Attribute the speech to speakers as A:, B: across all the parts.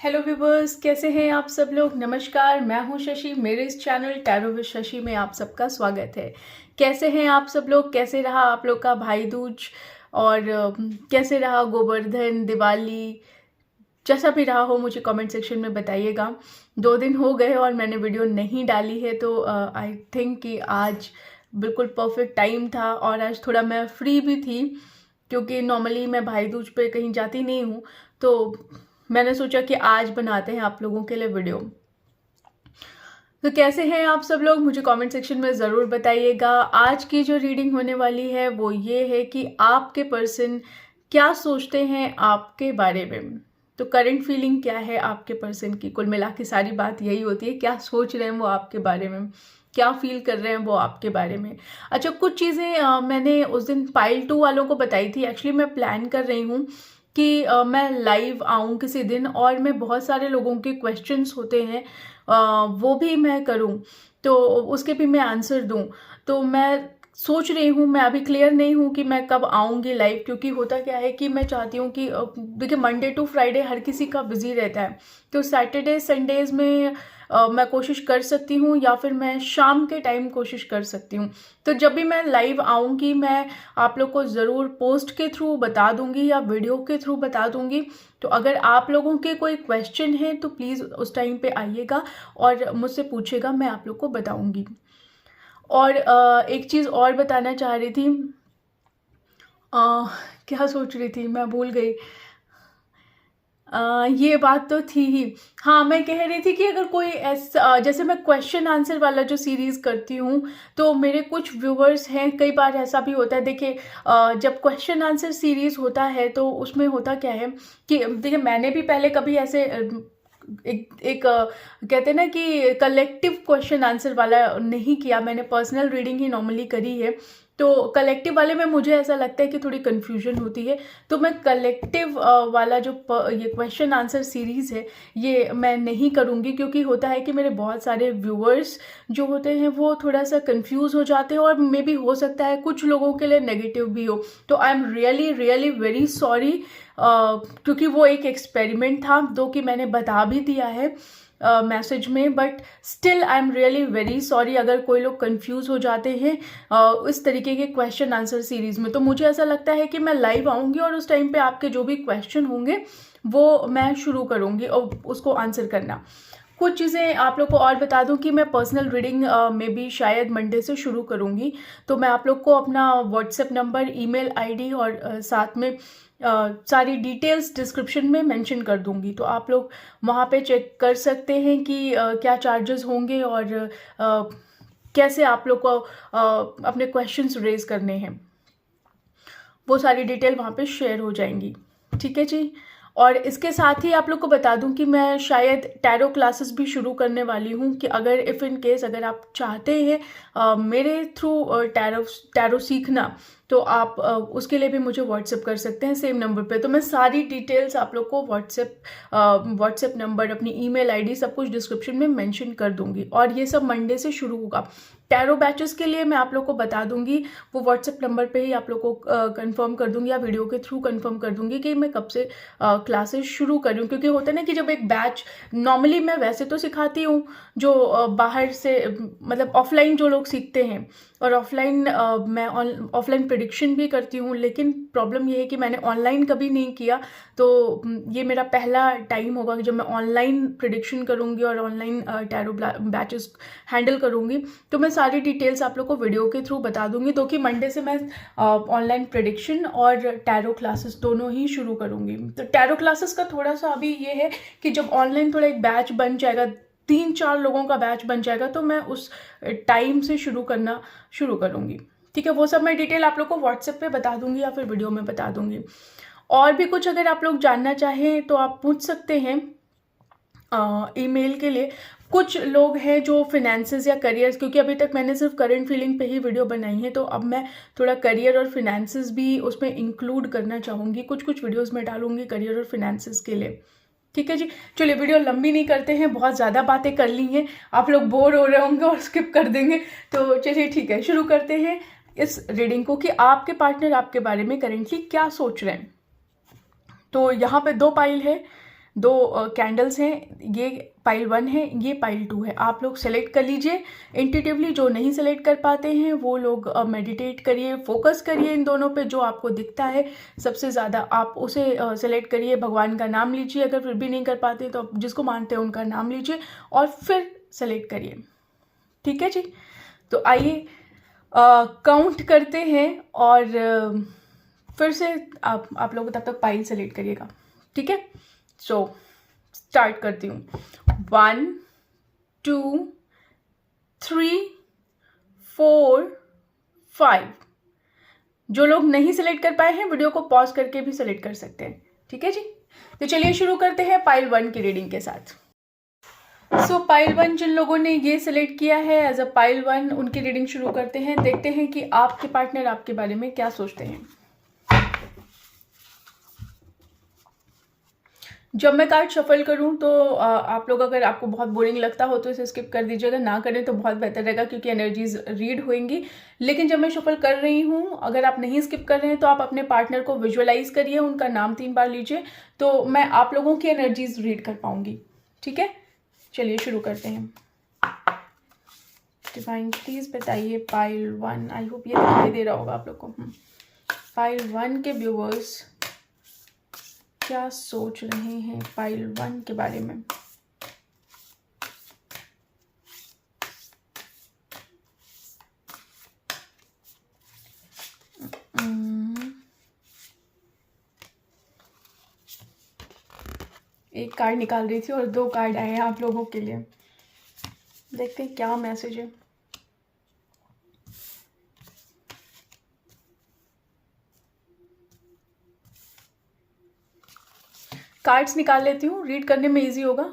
A: Hello viewers, कैसे हैं आप सब लोग। नमस्कार, मैं हूं शशि। मेरे इस चैनल टैरो विद शशि में आप सबका स्वागत है। कैसे हैं आप सब लोग, कैसे रहा आप लोग का भाई दूज और कैसे रहा गोवर्धन, दिवाली, जैसा भी रहा हो मुझे कमेंट सेक्शन में बताइएगा। 2 दिन हो गए और मैंने वीडियो नहीं डाली है, तो आई थिंक कि आज बिल्कुल परफेक्ट टाइम था और आज थोड़ा मैं फ्री भी थी क्योंकि नॉर्मली मैं भाई दूज पे कहीं जाती नहीं हूँ, तो मैंने सोचा कि आज बनाते हैं आप लोगों के लिए वीडियो। तो कैसे हैं आप सब लोग, मुझे कमेंट सेक्शन में ज़रूर बताइएगा। आज की जो रीडिंग होने वाली है वो ये है कि आपके पर्सन क्या सोचते हैं आपके बारे में। तो करंट फीलिंग क्या है आपके पर्सन की। कुल मिला के सारी बात यही होती है, क्या सोच रहे हैं वो आपके बारे में, क्या फील कर रहे हैं वो आपके बारे में। अच्छा, कुछ चीज़ें मैंने उस दिन पाइल 2 वालों को बताई थी। एक्चुअली मैं प्लान कर रही हूँ कि मैं लाइव आऊँ किसी दिन और मैं बहुत सारे लोगों के क्वेश्चंस होते हैं वो भी मैं करूँ, तो उसके भी मैं आंसर दूँ। तो मैं सोच रही हूँ, मैं अभी क्लियर नहीं हूँ कि मैं कब आऊँगी लाइव, क्योंकि होता क्या है कि मैं चाहती हूँ कि देखिए मंडे टू फ्राइडे हर किसी का बिजी रहता है, तो सैटरडे संडेज में मैं कोशिश कर सकती हूँ या फिर मैं शाम के टाइम कोशिश कर सकती हूँ। तो जब भी मैं लाइव आऊँगी मैं आप लोग को ज़रूर पोस्ट के थ्रू बता दूँगी या वीडियो के थ्रू बता दूँगी। तो अगर आप लोगों के कोई क्वेश्चन है तो प्लीज़ उस टाइम पे आइएगा और मुझसे पूछेगा, मैं आप लोग को बताऊँगी। और एक चीज़ और बताना चाह रही थी, क्या सोच रही थी मैं भूल गई। ये बात तो थी ही। हाँ, मैं कह रही थी कि अगर कोई ऐसा जैसे मैं क्वेश्चन आंसर वाला जो सीरीज़ करती हूँ, तो मेरे कुछ व्यूवर्स हैं, कई बार ऐसा भी होता है। देखिए जब क्वेश्चन आंसर सीरीज़ होता है तो उसमें होता क्या है कि देखिए मैंने भी पहले कभी ऐसे कहते हैं ना कि कलेक्टिव क्वेश्चन आंसर वाला नहीं किया, मैंने पर्सनल रीडिंग ही नॉर्मली करी है। तो कलेक्टिव वाले में मुझे ऐसा लगता है कि थोड़ी कन्फ्यूजन होती है, तो मैं कलेक्टिव वाला जो ये क्वेश्चन आंसर सीरीज़ है ये मैं नहीं करूँगी, क्योंकि होता है कि मेरे बहुत सारे व्यूअर्स जो होते हैं वो थोड़ा सा कंफ्यूज हो जाते हैं और मे बी हो सकता है कुछ लोगों के लिए नेगेटिव भी हो। तो I am really really very sorry, क्योंकि वो एक एक्सपेरिमेंट था, दो कि मैंने बता भी दिया है मैसेज में, but still I am really very sorry अगर कोई लोग कंफ्यूज हो जाते हैं इस तरीके के क्वेश्चन आंसर सीरीज में। तो मुझे ऐसा लगता है कि मैं लाइव आऊँगी और उस टाइम पे आपके जो भी क्वेश्चन होंगे वो मैं शुरू करूँगी और उसको आंसर करना। कुछ चीज़ें आप लोग को और बता दूं कि मैं पर्सनल रीडिंग में भी शायद मंडे से शुरू करूंगी, तो मैं आप लोग को अपना व्हाट्सएप नंबर, ईमेल आईडी और साथ में सारी डिटेल्स डिस्क्रिप्शन में मेंशन कर दूंगी, तो आप लोग वहाँ पे चेक कर सकते हैं कि क्या चार्जेस होंगे और कैसे आप लोग को अपने क्वेश्चंस रेज करने हैं। वो सारी डिटेल वहाँ पे शेयर हो जाएंगी। ठीक है जी। और इसके साथ ही आप लोग को बता दूं कि मैं शायद टैरो क्लासेस भी शुरू करने वाली हूं, कि अगर इफ़ इन केस अगर आप चाहते हैं मेरे थ्रू टैरो सीखना, तो आप उसके लिए भी मुझे व्हाट्सएप कर सकते हैं सेम नंबर पे। तो मैं सारी डिटेल्स आप लोग को व्हाट्सएप नंबर, अपनी ईमेल आईडी, सब कुछ डिस्क्रिप्शन में मेंशन कर दूंगी। और ये सब मंडे से शुरू होगा। टैरो बैचेस के लिए मैं आप लोग को बता दूंगी, वो व्हाट्सएप नंबर पे ही आप लोग को कंफर्म कर दूंगी या वीडियो के थ्रू कंफर्म कर दूंगी कि मैं कब से क्लासेस शुरू कर रही हूँ। क्योंकि होता है ना कि जब एक बैच, नॉर्मली मैं वैसे तो सिखाती हूँ जो बाहर से मतलब ऑफलाइन जो लोग सीखते हैं, और ऑफलाइन मैं ऑफलाइन प्रेडिक्शन भी करती हूँ, लेकिन प्रॉब्लम ये है कि मैंने ऑनलाइन कभी नहीं किया, तो ये मेरा पहला टाइम होगा कि जब मैं ऑनलाइन प्रेडिक्शन करूँगी और ऑनलाइन टैरो बैचेस हैंडल करूँगी। तो मैं सारी डिटेल्स आप लोग को वीडियो के थ्रू बता दूंगी, तो कि मंडे से मैं ऑनलाइन प्रेडिक्शन और टैरो क्लासेस दोनों ही शुरू करूँगी। तो टैरो क्लासेस का थोड़ा सा अभी ये है कि जब ऑनलाइन थोड़ा एक बैच बन जाएगा, 3-4 लोगों का बैच बन जाएगा, तो मैं उस टाइम से शुरू करना शुरू करूँगी। ठीक है, वो सब मैं डिटेल आप लोग को व्हाट्सएप पे बता दूंगी या फिर वीडियो में बता दूंगी। और भी कुछ अगर आप लोग जानना चाहें तो आप पूछ सकते हैं ईमेल के लिए। कुछ लोग हैं जो फिनेंसेस या करियर्स, क्योंकि अभी तक मैंने सिर्फ करंट फीलिंग पे ही वीडियो बनाई है, तो अब मैं थोड़ा करियर और फिनेंसेस भी उसमें इंक्लूड करना चाहूँगी। कुछ वीडियोस में डालूंगी करियर और फिनेंसेस के लिए। ठीक है जी। चलिए वीडियो लंबी नहीं करते हैं, बहुत ज़्यादा बातें कर ली हैं, आप लोग बोर हो रहे होंगे और स्किप कर देंगे, तो चलिए ठीक है, शुरू करते हैं इस रीडिंग को कि आपके पार्टनर आपके बारे में करेंटली क्या सोच रहे हैं। तो यहाँ पे 2 पाइल है, दो कैंडल्स हैं, ये पाइल 1 है, ये पाइल 2 है। आप लोग सेलेक्ट कर लीजिए इंट्यूटिवली। जो नहीं सेलेक्ट कर पाते हैं वो लोग मेडिटेट करिए, फोकस करिए इन दोनों पे। जो आपको दिखता है सबसे ज़्यादा आप उसे सेलेक्ट करिए, भगवान का नाम लीजिए। अगर फिर भी नहीं कर पाते तो आप जिसको मानते हैं उनका नाम लीजिए और फिर सेलेक्ट करिए। ठीक है जी। तो आइए काउंट करते हैं और फिर से आप लोग तब तक पाइल सेलेक्ट करिएगा। ठीक है, सो स्टार्ट करती हूँ। 1 2 3 4 5। जो लोग नहीं सेलेक्ट कर पाए हैं वीडियो को पॉज करके भी सेलेक्ट कर सकते हैं। ठीक है जी। तो चलिए शुरू करते हैं पाइल 1 की रीडिंग के साथ। सो पाइल 1 जिन लोगों ने ये सिलेक्ट किया है एज अ पाइल 1, उनकी रीडिंग शुरू करते हैं। देखते हैं कि आपके पार्टनर आपके बारे में क्या सोचते हैं। जब मैं कार्ड शफल करूं तो आप लोग अगर आपको बहुत बोरिंग लगता हो तो इसे स्किप कर दीजिएगा, ना करें तो बहुत बेहतर रहेगा क्योंकि एनर्जीज रीड होंगी। लेकिन जब मैं शफल कर रही हूं, अगर आप नहीं स्किप कर रहे हैं तो आप अपने पार्टनर को विजुअलाइज करिए, उनका नाम 3 बार लीजिए, तो मैं आप लोगों की एनर्जीज रीड कर पाऊंगी। ठीक है, चलिए शुरू करते हैं। डिवाइन प्लीज बताइए पाइल 1, आई होप ये दिखाई दे रहा होगा आप लोग को। पाइल 1 के व्यूअर्स क्या सोच रहे हैं पाइल 1 के बारे में। एक कार्ड निकाल रही थी और 2 कार्ड आए हैं आप लोगों के लिए। देखते हैं क्या मैसेज है। कार्ड्स निकाल लेती हूँ, रीड करने में इजी होगा।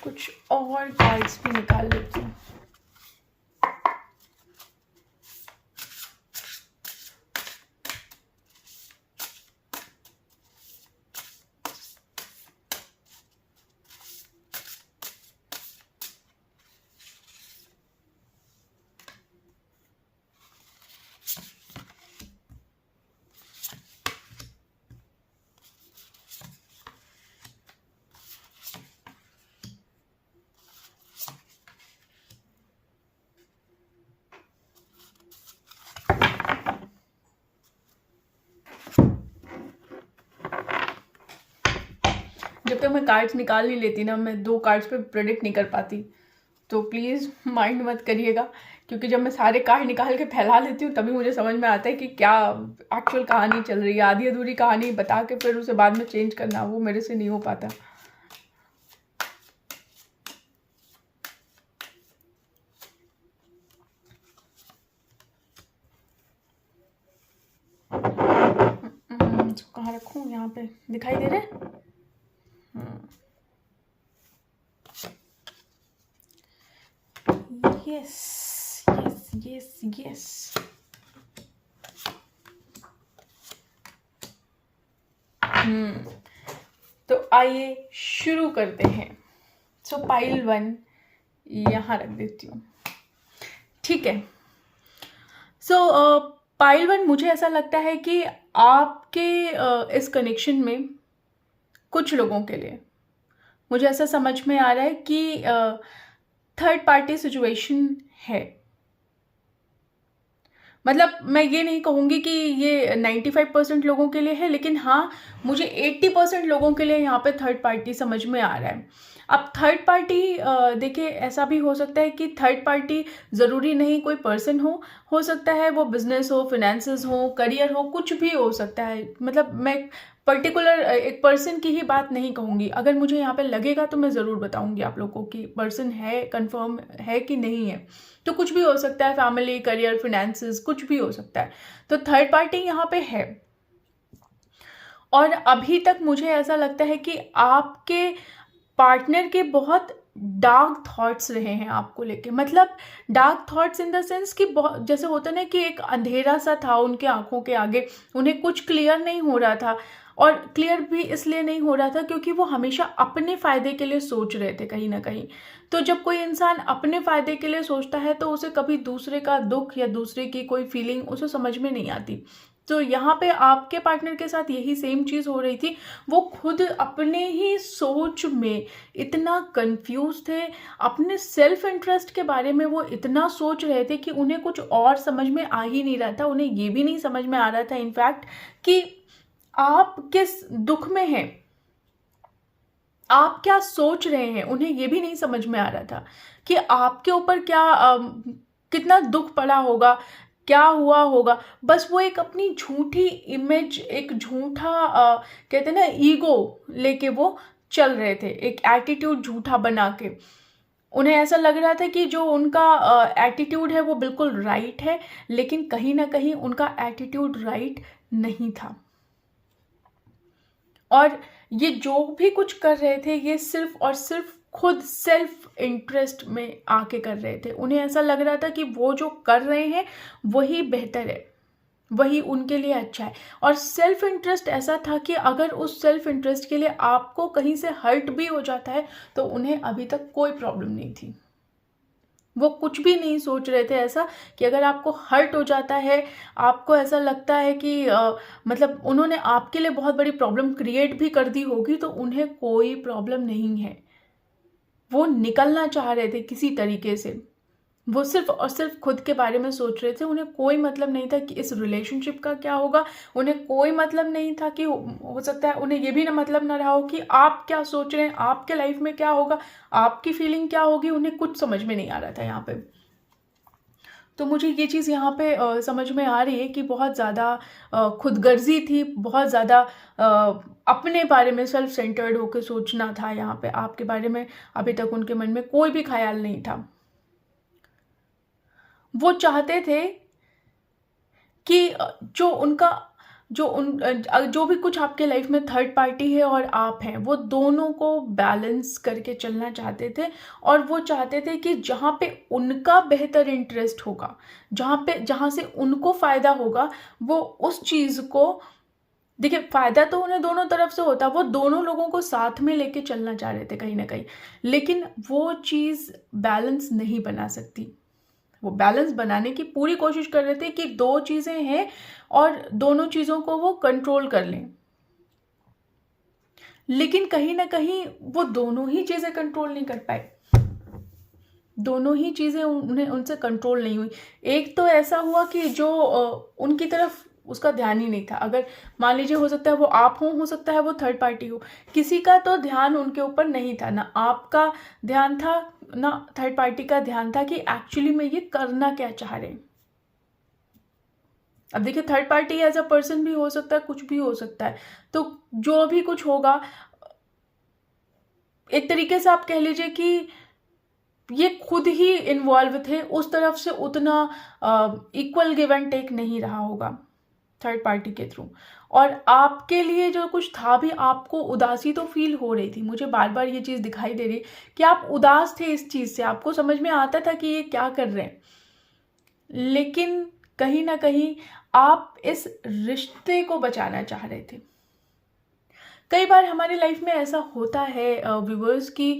A: कुछ और कार्ड्स भी निकाल लेती हूँ। जब तक मैं कार्ड्स निकाल नहीं लेती ना, मैं 2 कार्ड्स पे प्रेडिक्ट नहीं कर पाती, तो प्लीज़ माइंड मत करिएगा। क्योंकि जब मैं सारे कार्ड निकाल के फैला लेती हूँ तभी मुझे समझ में आता है कि क्या एक्चुअल कहानी चल रही है। आधी अधूरी कहानी बता के फिर उसे बाद में चेंज करना, वो मेरे से नहीं हो पाता। कहाँ रखूँ, यहाँ पे दिखाई दे रहे हैं। Yes yes yes yes. तो आइए शुरू करते हैं। सो पाइल 1 यहाँ रख देती हूँ। ठीक है। सो पाइल 1, मुझे ऐसा लगता है कि आपके इस कनेक्शन में कुछ लोगों के लिए मुझे ऐसा समझ में आ रहा है कि थर्ड पार्टी सिचुएशन है। मतलब मैं ये नहीं कहूँगी कि ये 95% लोगों के लिए है, लेकिन हाँ मुझे 80% लोगों के लिए यहाँ पे थर्ड पार्टी समझ में आ रहा है। अब थर्ड पार्टी देखिए, ऐसा भी हो सकता है कि थर्ड पार्टी ज़रूरी नहीं कोई पर्सन हो सकता है वो बिजनेस हो, फिनेंसेस हो, करियर हो, कुछ भी हो सकता है। मतलब मैं पर्टिकुलर एक पर्सन की ही बात नहीं कहूँगी। अगर मुझे यहाँ पे लगेगा तो मैं ज़रूर बताऊँगी आप लोगों को कि पर्सन है, कंफर्म है कि नहीं है। तो कुछ भी हो सकता है, फैमिली, करियर, फिनेंसेस, कुछ भी हो सकता है। तो थर्ड पार्टी यहाँ पे है। और अभी तक मुझे ऐसा लगता है कि आपके पार्टनर के बहुत डार्क थॉट्स रहे हैं आपको लेके। मतलब dark thoughts in the sense कि बहुत, जैसे होता ना कि एक अंधेरा सा था उनके आंखों के आगे, उन्हें कुछ क्लियर नहीं हो रहा था। और क्लियर भी इसलिए नहीं हो रहा था क्योंकि वो हमेशा अपने फ़ायदे के लिए सोच रहे थे कहीं ना कहीं। तो जब कोई इंसान अपने फ़ायदे के लिए सोचता है तो उसे कभी दूसरे का दुख या दूसरे की कोई फीलिंग उसे समझ में नहीं आती। तो यहाँ पे आपके पार्टनर के साथ यही सेम चीज़ हो रही थी। वो खुद अपने ही सोच में इतना कंफ्यूज थे, अपने सेल्फ इंटरेस्ट के बारे में वो इतना सोच रहे थे कि उन्हें कुछ और समझ में आ ही नहीं रहा था। उन्हें ये भी नहीं समझ में आ रहा था इनफैक्ट कि आप किस दुख में हैं, आप क्या सोच रहे हैं। उन्हें ये भी नहीं समझ में आ रहा था कि आपके ऊपर क्या कितना दुख पड़ा होगा, क्या हुआ होगा। बस वो एक अपनी झूठी इमेज, एक झूठा कहते हैं ना ईगो लेके वो चल रहे थे, एक एटीट्यूड झूठा बना के। उन्हें ऐसा लग रहा था कि जो उनका एटीट्यूड है वो बिल्कुल राइट है, लेकिन कहीं ना कहीं उनका एटीट्यूड राइट नहीं था। और ये जो भी कुछ कर रहे थे ये सिर्फ और सिर्फ खुद सेल्फ इंटरेस्ट में आके कर रहे थे। उन्हें ऐसा लग रहा था कि वो जो कर रहे हैं वही बेहतर है, वही उनके लिए अच्छा है। और सेल्फ इंटरेस्ट ऐसा था कि अगर उस सेल्फ इंटरेस्ट के लिए आपको कहीं से हर्ट भी हो जाता है तो उन्हें अभी तक कोई प्रॉब्लम नहीं थी। वो कुछ भी नहीं सोच रहे थे ऐसा कि अगर आपको हर्ट हो जाता है, आपको ऐसा लगता है कि मतलब उन्होंने आपके लिए बहुत बड़ी प्रॉब्लम क्रिएट भी कर दी होगी तो उन्हें कोई प्रॉब्लम नहीं है। वो निकलना चाह रहे थे किसी तरीके से। वो सिर्फ और सिर्फ खुद के बारे में सोच रहे थे। उन्हें कोई मतलब नहीं था कि इस रिलेशनशिप का क्या होगा। उन्हें कोई मतलब नहीं था कि हो सकता है उन्हें ये भी ना मतलब ना रहा हो कि आप क्या सोच रहे हैं, आपके लाइफ में क्या होगा, आपकी फीलिंग क्या होगी। उन्हें कुछ समझ में नहीं आ रहा था यहाँ पे। तो मुझे ये चीज़ यहाँ पे समझ में आ रही है कि बहुत ज़्यादा खुदगर्जी थी, बहुत ज़्यादा अपने बारे में सेल्फ सेंटर्ड होकर सोचना था। यहाँ पे आपके बारे में अभी तक उनके मन में कोई भी ख्याल नहीं था। वो चाहते थे कि जो भी कुछ आपके लाइफ में थर्ड पार्टी है और आप हैं, वो दोनों को बैलेंस करके चलना चाहते थे। और वो चाहते थे कि जहाँ पे उनका बेहतर इंटरेस्ट होगा, जहाँ से उनको फ़ायदा होगा, वो उस चीज़ को देखिए। फ़ायदा तो उन्हें दोनों तरफ से होता, वो दोनों लोगों को साथ में लेके चलना चाह रहे थे कहीं ना कहीं, लेकिन वो चीज़ बैलेंस नहीं बना सकती। वो बैलेंस बनाने की पूरी कोशिश कर रहे थे कि दो चीज़ें हैं और दोनों चीज़ों को वो कंट्रोल कर लें, लेकिन कहीं ना कहीं वो दोनों ही चीज़ें कंट्रोल नहीं कर पाए। दोनों ही चीज़ें उन्हें उनसे कंट्रोल नहीं हुई। एक तो ऐसा हुआ कि जो उनकी तरफ उसका ध्यान ही नहीं था। अगर मान लीजिए हो सकता है वो आप हो सकता है वो थर्ड पार्टी हो, किसी का तो ध्यान उनके ऊपर नहीं था, ना आपका ध्यान था ना थर्ड पार्टी का ध्यान था कि एक्चुअली में ये करना क्या चाह रहे हैं। अब देखिए third party as a person भी हो सकता है, कुछ भी हो सकता है। तो जो भी कुछ होगा, एक तरीके से आप कह लीजिए कि ये खुद ही इन्वॉल्व थे, उस तरफ से उतना इक्वल गिव एंड टेक नहीं रहा होगा थर्ड पार्टी के थ्रू। और आपके लिए जो कुछ था भी, आपको उदासी तो फील हो रही थी। मुझे बार बार ये चीज़ दिखाई दे रही कि आप उदास थे इस चीज़ से। आपको समझ में आता था कि ये क्या कर रहे हैं, लेकिन कहीं ना कहीं आप इस रिश्ते को बचाना चाह रहे थे। कई बार हमारी लाइफ में ऐसा होता है व्यूअर्स की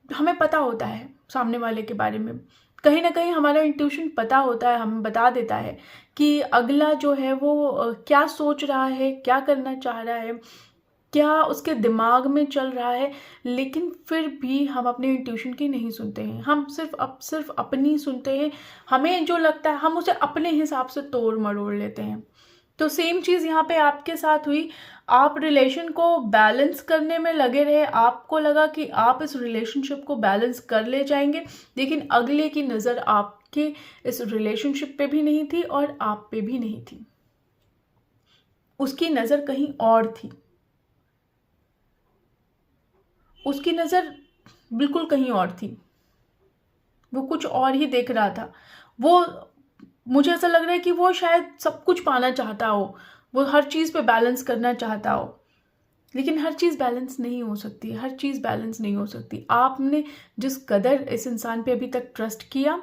A: हमें पता होता है सामने वाले के बारे में, कहीं ना कहीं हमारा इंट्यूशन पता होता है, हमें बता देता है कि अगला जो है वो क्या सोच रहा है, क्या करना चाह रहा है, क्या उसके दिमाग में चल रहा है। लेकिन फिर भी हम अपने इंट्यूशन की नहीं सुनते हैं, हम सिर्फ अपनी सुनते हैं। हमें जो लगता है हम उसे अपने हिसाब से तोड़ मरोड़ लेते हैं। तो सेम चीज़ यहाँ पे आपके साथ हुई। आप रिलेशन को बैलेंस करने में लगे रहे, आपको लगा कि आप इस रिलेशनशिप को बैलेंस कर ले जाएंगे, लेकिन अगले की नज़र आपके इस रिलेशनशिप पे भी नहीं थी और आप पे भी नहीं थी। उसकी नज़र कहीं और थी, उसकी नज़र बिल्कुल कहीं और थी। वो कुछ और ही देख रहा था। वो मुझे ऐसा लग रहा है कि वो शायद सब कुछ पाना चाहता हो, वो हर चीज़ पे बैलेंस करना चाहता हो, लेकिन हर चीज़ बैलेंस नहीं हो सकती, हर चीज़ बैलेंस नहीं हो सकती। आपने जिस कदर इस इंसान पे अभी तक ट्रस्ट किया,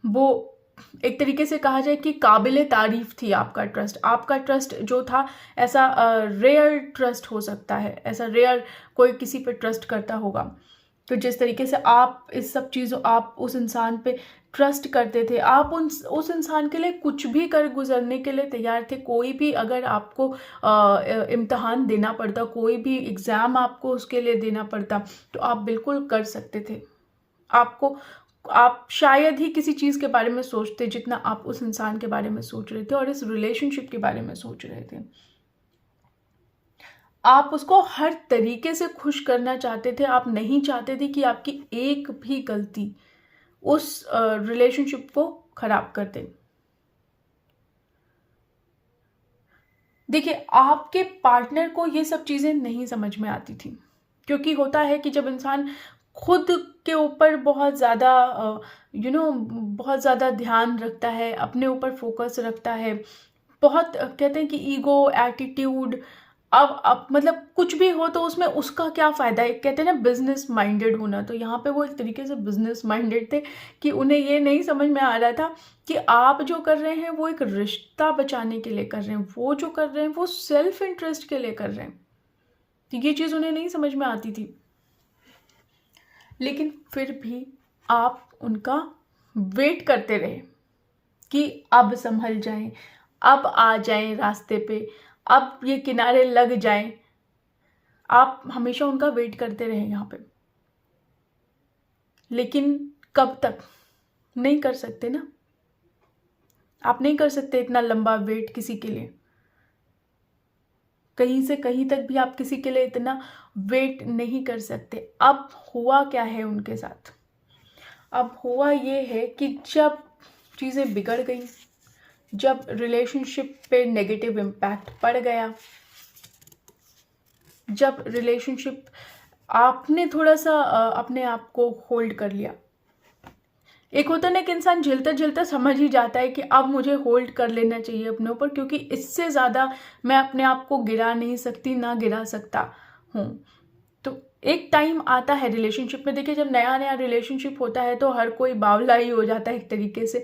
A: वो एक तरीके से कहा जाए कि काबिले तारीफ थी आपका ट्रस्ट। आपका ट्रस्ट जो था ऐसा रेयर ट्रस्ट हो सकता है, ऐसा रेयर कोई किसी पे ट्रस्ट करता होगा। तो जिस तरीके से आप इस सब चीज़ों, आप उस इंसान पे ट्रस्ट करते थे, आप उस इंसान के लिए कुछ भी कर गुजरने के लिए तैयार थे। कोई भी अगर आपको इम्तिहान देना पड़ता, कोई भी एग्ज़ाम आपको उसके लिए देना पड़ता, तो आप बिल्कुल कर सकते थे। आप शायद ही किसी चीज़ के बारे में सोचते जितना आप उस इंसान के बारे में सोच रहे थे और इस रिलेशनशिप के बारे में सोच रहे थे। आप उसको हर तरीके से खुश करना चाहते थे। आप नहीं चाहते थे कि आपकी एक भी गलती उस रिलेशनशिप को खराब कर दे। देखिए, आपके पार्टनर को ये सब चीज़ें नहीं समझ में आती थी, क्योंकि होता है कि जब इंसान खुद के ऊपर बहुत ज़्यादा बहुत ज़्यादा ध्यान रखता है, अपने ऊपर फोकस रखता है, बहुत कहते हैं कि ईगो, एटीट्यूड, अब मतलब कुछ भी हो तो उसमें उसका क्या फ़ायदा है। कहते हैं ना बिजनेस माइंडेड होना, तो यहाँ पे वो एक तरीके से बिजनेस माइंडेड थे कि उन्हें ये नहीं समझ में आ रहा था कि आप जो कर रहे हैं वो एक रिश्ता बचाने के लिए कर रहे हैं, वो जो कर रहे हैं वो सेल्फ इंटरेस्ट के लिए कर रहे हैं। तो ये चीज़ उन्हें नहीं समझ में आती थी, लेकिन फिर भी आप उनका वेट करते रहे कि अब संभल जाएं, अब आ जाएं रास्ते पे, अब ये किनारे लग जाएं। आप हमेशा उनका वेट करते रहे यहाँ पे, लेकिन कब तक? नहीं कर सकते ना, आप नहीं कर सकते इतना लंबा वेट किसी के लिए। कहीं से कहीं तक भी आप किसी के लिए इतना वेट नहीं कर सकते। अब हुआ क्या है उनके साथ? अब हुआ ये है कि जब चीज़ें बिगड़ गई, जब रिलेशनशिप पे नेगेटिव इम्पैक्ट पड़ गया, जब रिलेशनशिप आपने थोड़ा सा अपने आप को होल्ड कर लिया। एक होता है ना कि इंसान झेलता झेलता समझ ही जाता है कि अब मुझे होल्ड कर लेना चाहिए अपने ऊपर, क्योंकि इससे ज़्यादा मैं अपने आप को गिरा नहीं सकती, ना गिरा सकता हूँ। तो एक टाइम आता है रिलेशनशिप में, देखिए जब नया नया रिलेशनशिप होता है तो हर कोई बावला ही हो जाता है एक तरीके से,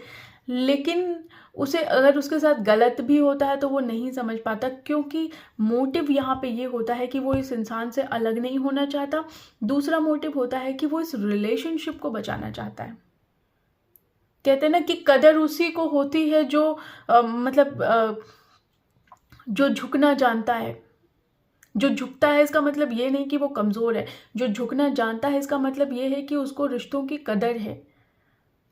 A: लेकिन उसे अगर उसके साथ गलत भी होता है तो वो नहीं समझ पाता, क्योंकि मोटिव यहाँ पे ये होता है कि वो इस इंसान से अलग नहीं होना चाहता। दूसरा मोटिव होता है कि वो इस रिलेशनशिप को बचाना चाहता है। कहते हैं ना कि कदर उसी को होती है जो जो झुकना जानता है। जो झुकता है इसका मतलब ये नहीं कि वो कमज़ोर है, जो झुकना जानता है इसका मतलब ये है कि उसको रिश्तों की कदर है।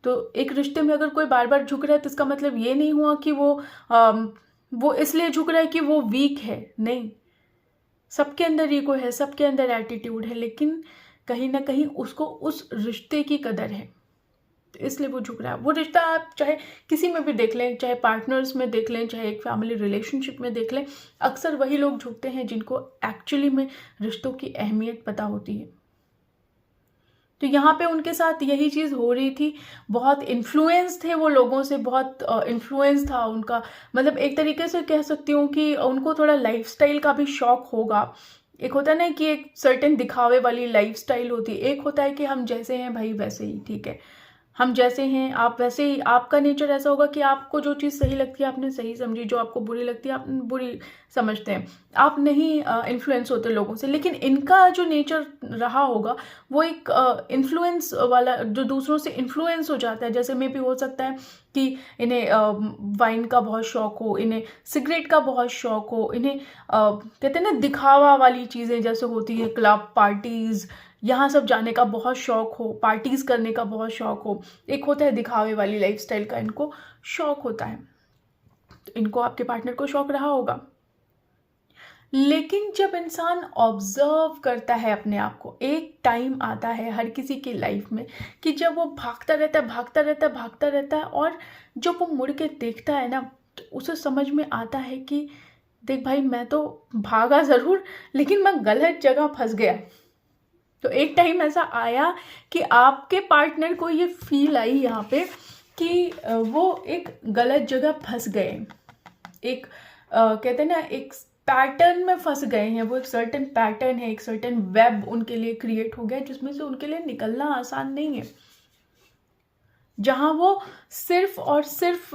A: तो एक रिश्ते में अगर कोई बार बार झुक रहा है तो इसका मतलब ये नहीं हुआ कि वो इसलिए झुक रहा है कि वो वीक है। नहीं, सबके अंदर ईगो है, सबके अंदर एटीट्यूड है, लेकिन कहीं ना कहीं उसको उस रिश्ते की कदर है, तो इसलिए वो झुक रहा है। वो रिश्ता आप चाहे किसी में भी देख लें, चाहे पार्टनर्स में देख लें, चाहे एक फैमिली रिलेशनशिप में देख लें, अक्सर वही लोग झुकते हैं जिनको एक्चुअली में रिश्तों की अहमियत पता होती है। तो यहाँ पे उनके साथ यही चीज़ हो रही थी। बहुत इन्फ्लुएंस थे वो लोगों से, बहुत इन्फ्लुएंस था उनका। मतलब एक तरीके से कह सकती हूँ कि उनको थोड़ा लाइफस्टाइल का भी शौक होगा। एक होता है ना कि एक सर्टेन दिखावे वाली लाइफस्टाइल होती है, एक होता है कि हम जैसे हैं भाई वैसे ही ठीक है, हम जैसे हैं आप वैसे ही। आपका नेचर ऐसा होगा कि आपको जो चीज़ सही लगती है आपने सही समझी, जो आपको बुरी लगती है आप बुरी समझते हैं, आप नहीं इन्फ्लुएंस होते लोगों से। लेकिन इनका जो नेचर रहा होगा वो एक इन्फ्लुएंस वाला, जो दूसरों से इन्फ्लुएंस हो जाता है। जैसे में भी हो सकता है कि इन्हें वाइन का बहुत शौक हो, इन्हें सिगरेट का बहुत शौक हो, इन्हें कहते हैं ना दिखावा वाली चीज़ें जैसे होती है, क्लब पार्टीज़, यहाँ सब जाने का बहुत शौक हो, पार्टीज़ करने का बहुत शौक हो। एक होता है दिखावे वाली लाइफस्टाइल का इनको शौक होता है, तो इनको आपके पार्टनर को शौक रहा होगा। लेकिन जब इंसान ऑब्जर्व करता है अपने आप को, एक टाइम आता है हर किसी की लाइफ में कि जब वो भागता रहता है, भागता रहता है, भागता रहता है, और जब वो मुड़ के देखता है ना तो उसे समझ में आता है कि देख भाई, मैं तो भागा ज़रूर लेकिन मैं गलत जगह फंस गया। तो एक टाइम ऐसा आया कि आपके पार्टनर को ये फील आई यहाँ पे कि वो एक गलत जगह फंस गए, एक कहते हैं ना एक पैटर्न में फंस गए हैं। वो एक सर्टेन पैटर्न है, एक सर्टेन वेब उनके लिए क्रिएट हो गया जिसमें से उनके लिए निकलना आसान नहीं है। जहाँ वो सिर्फ और सिर्फ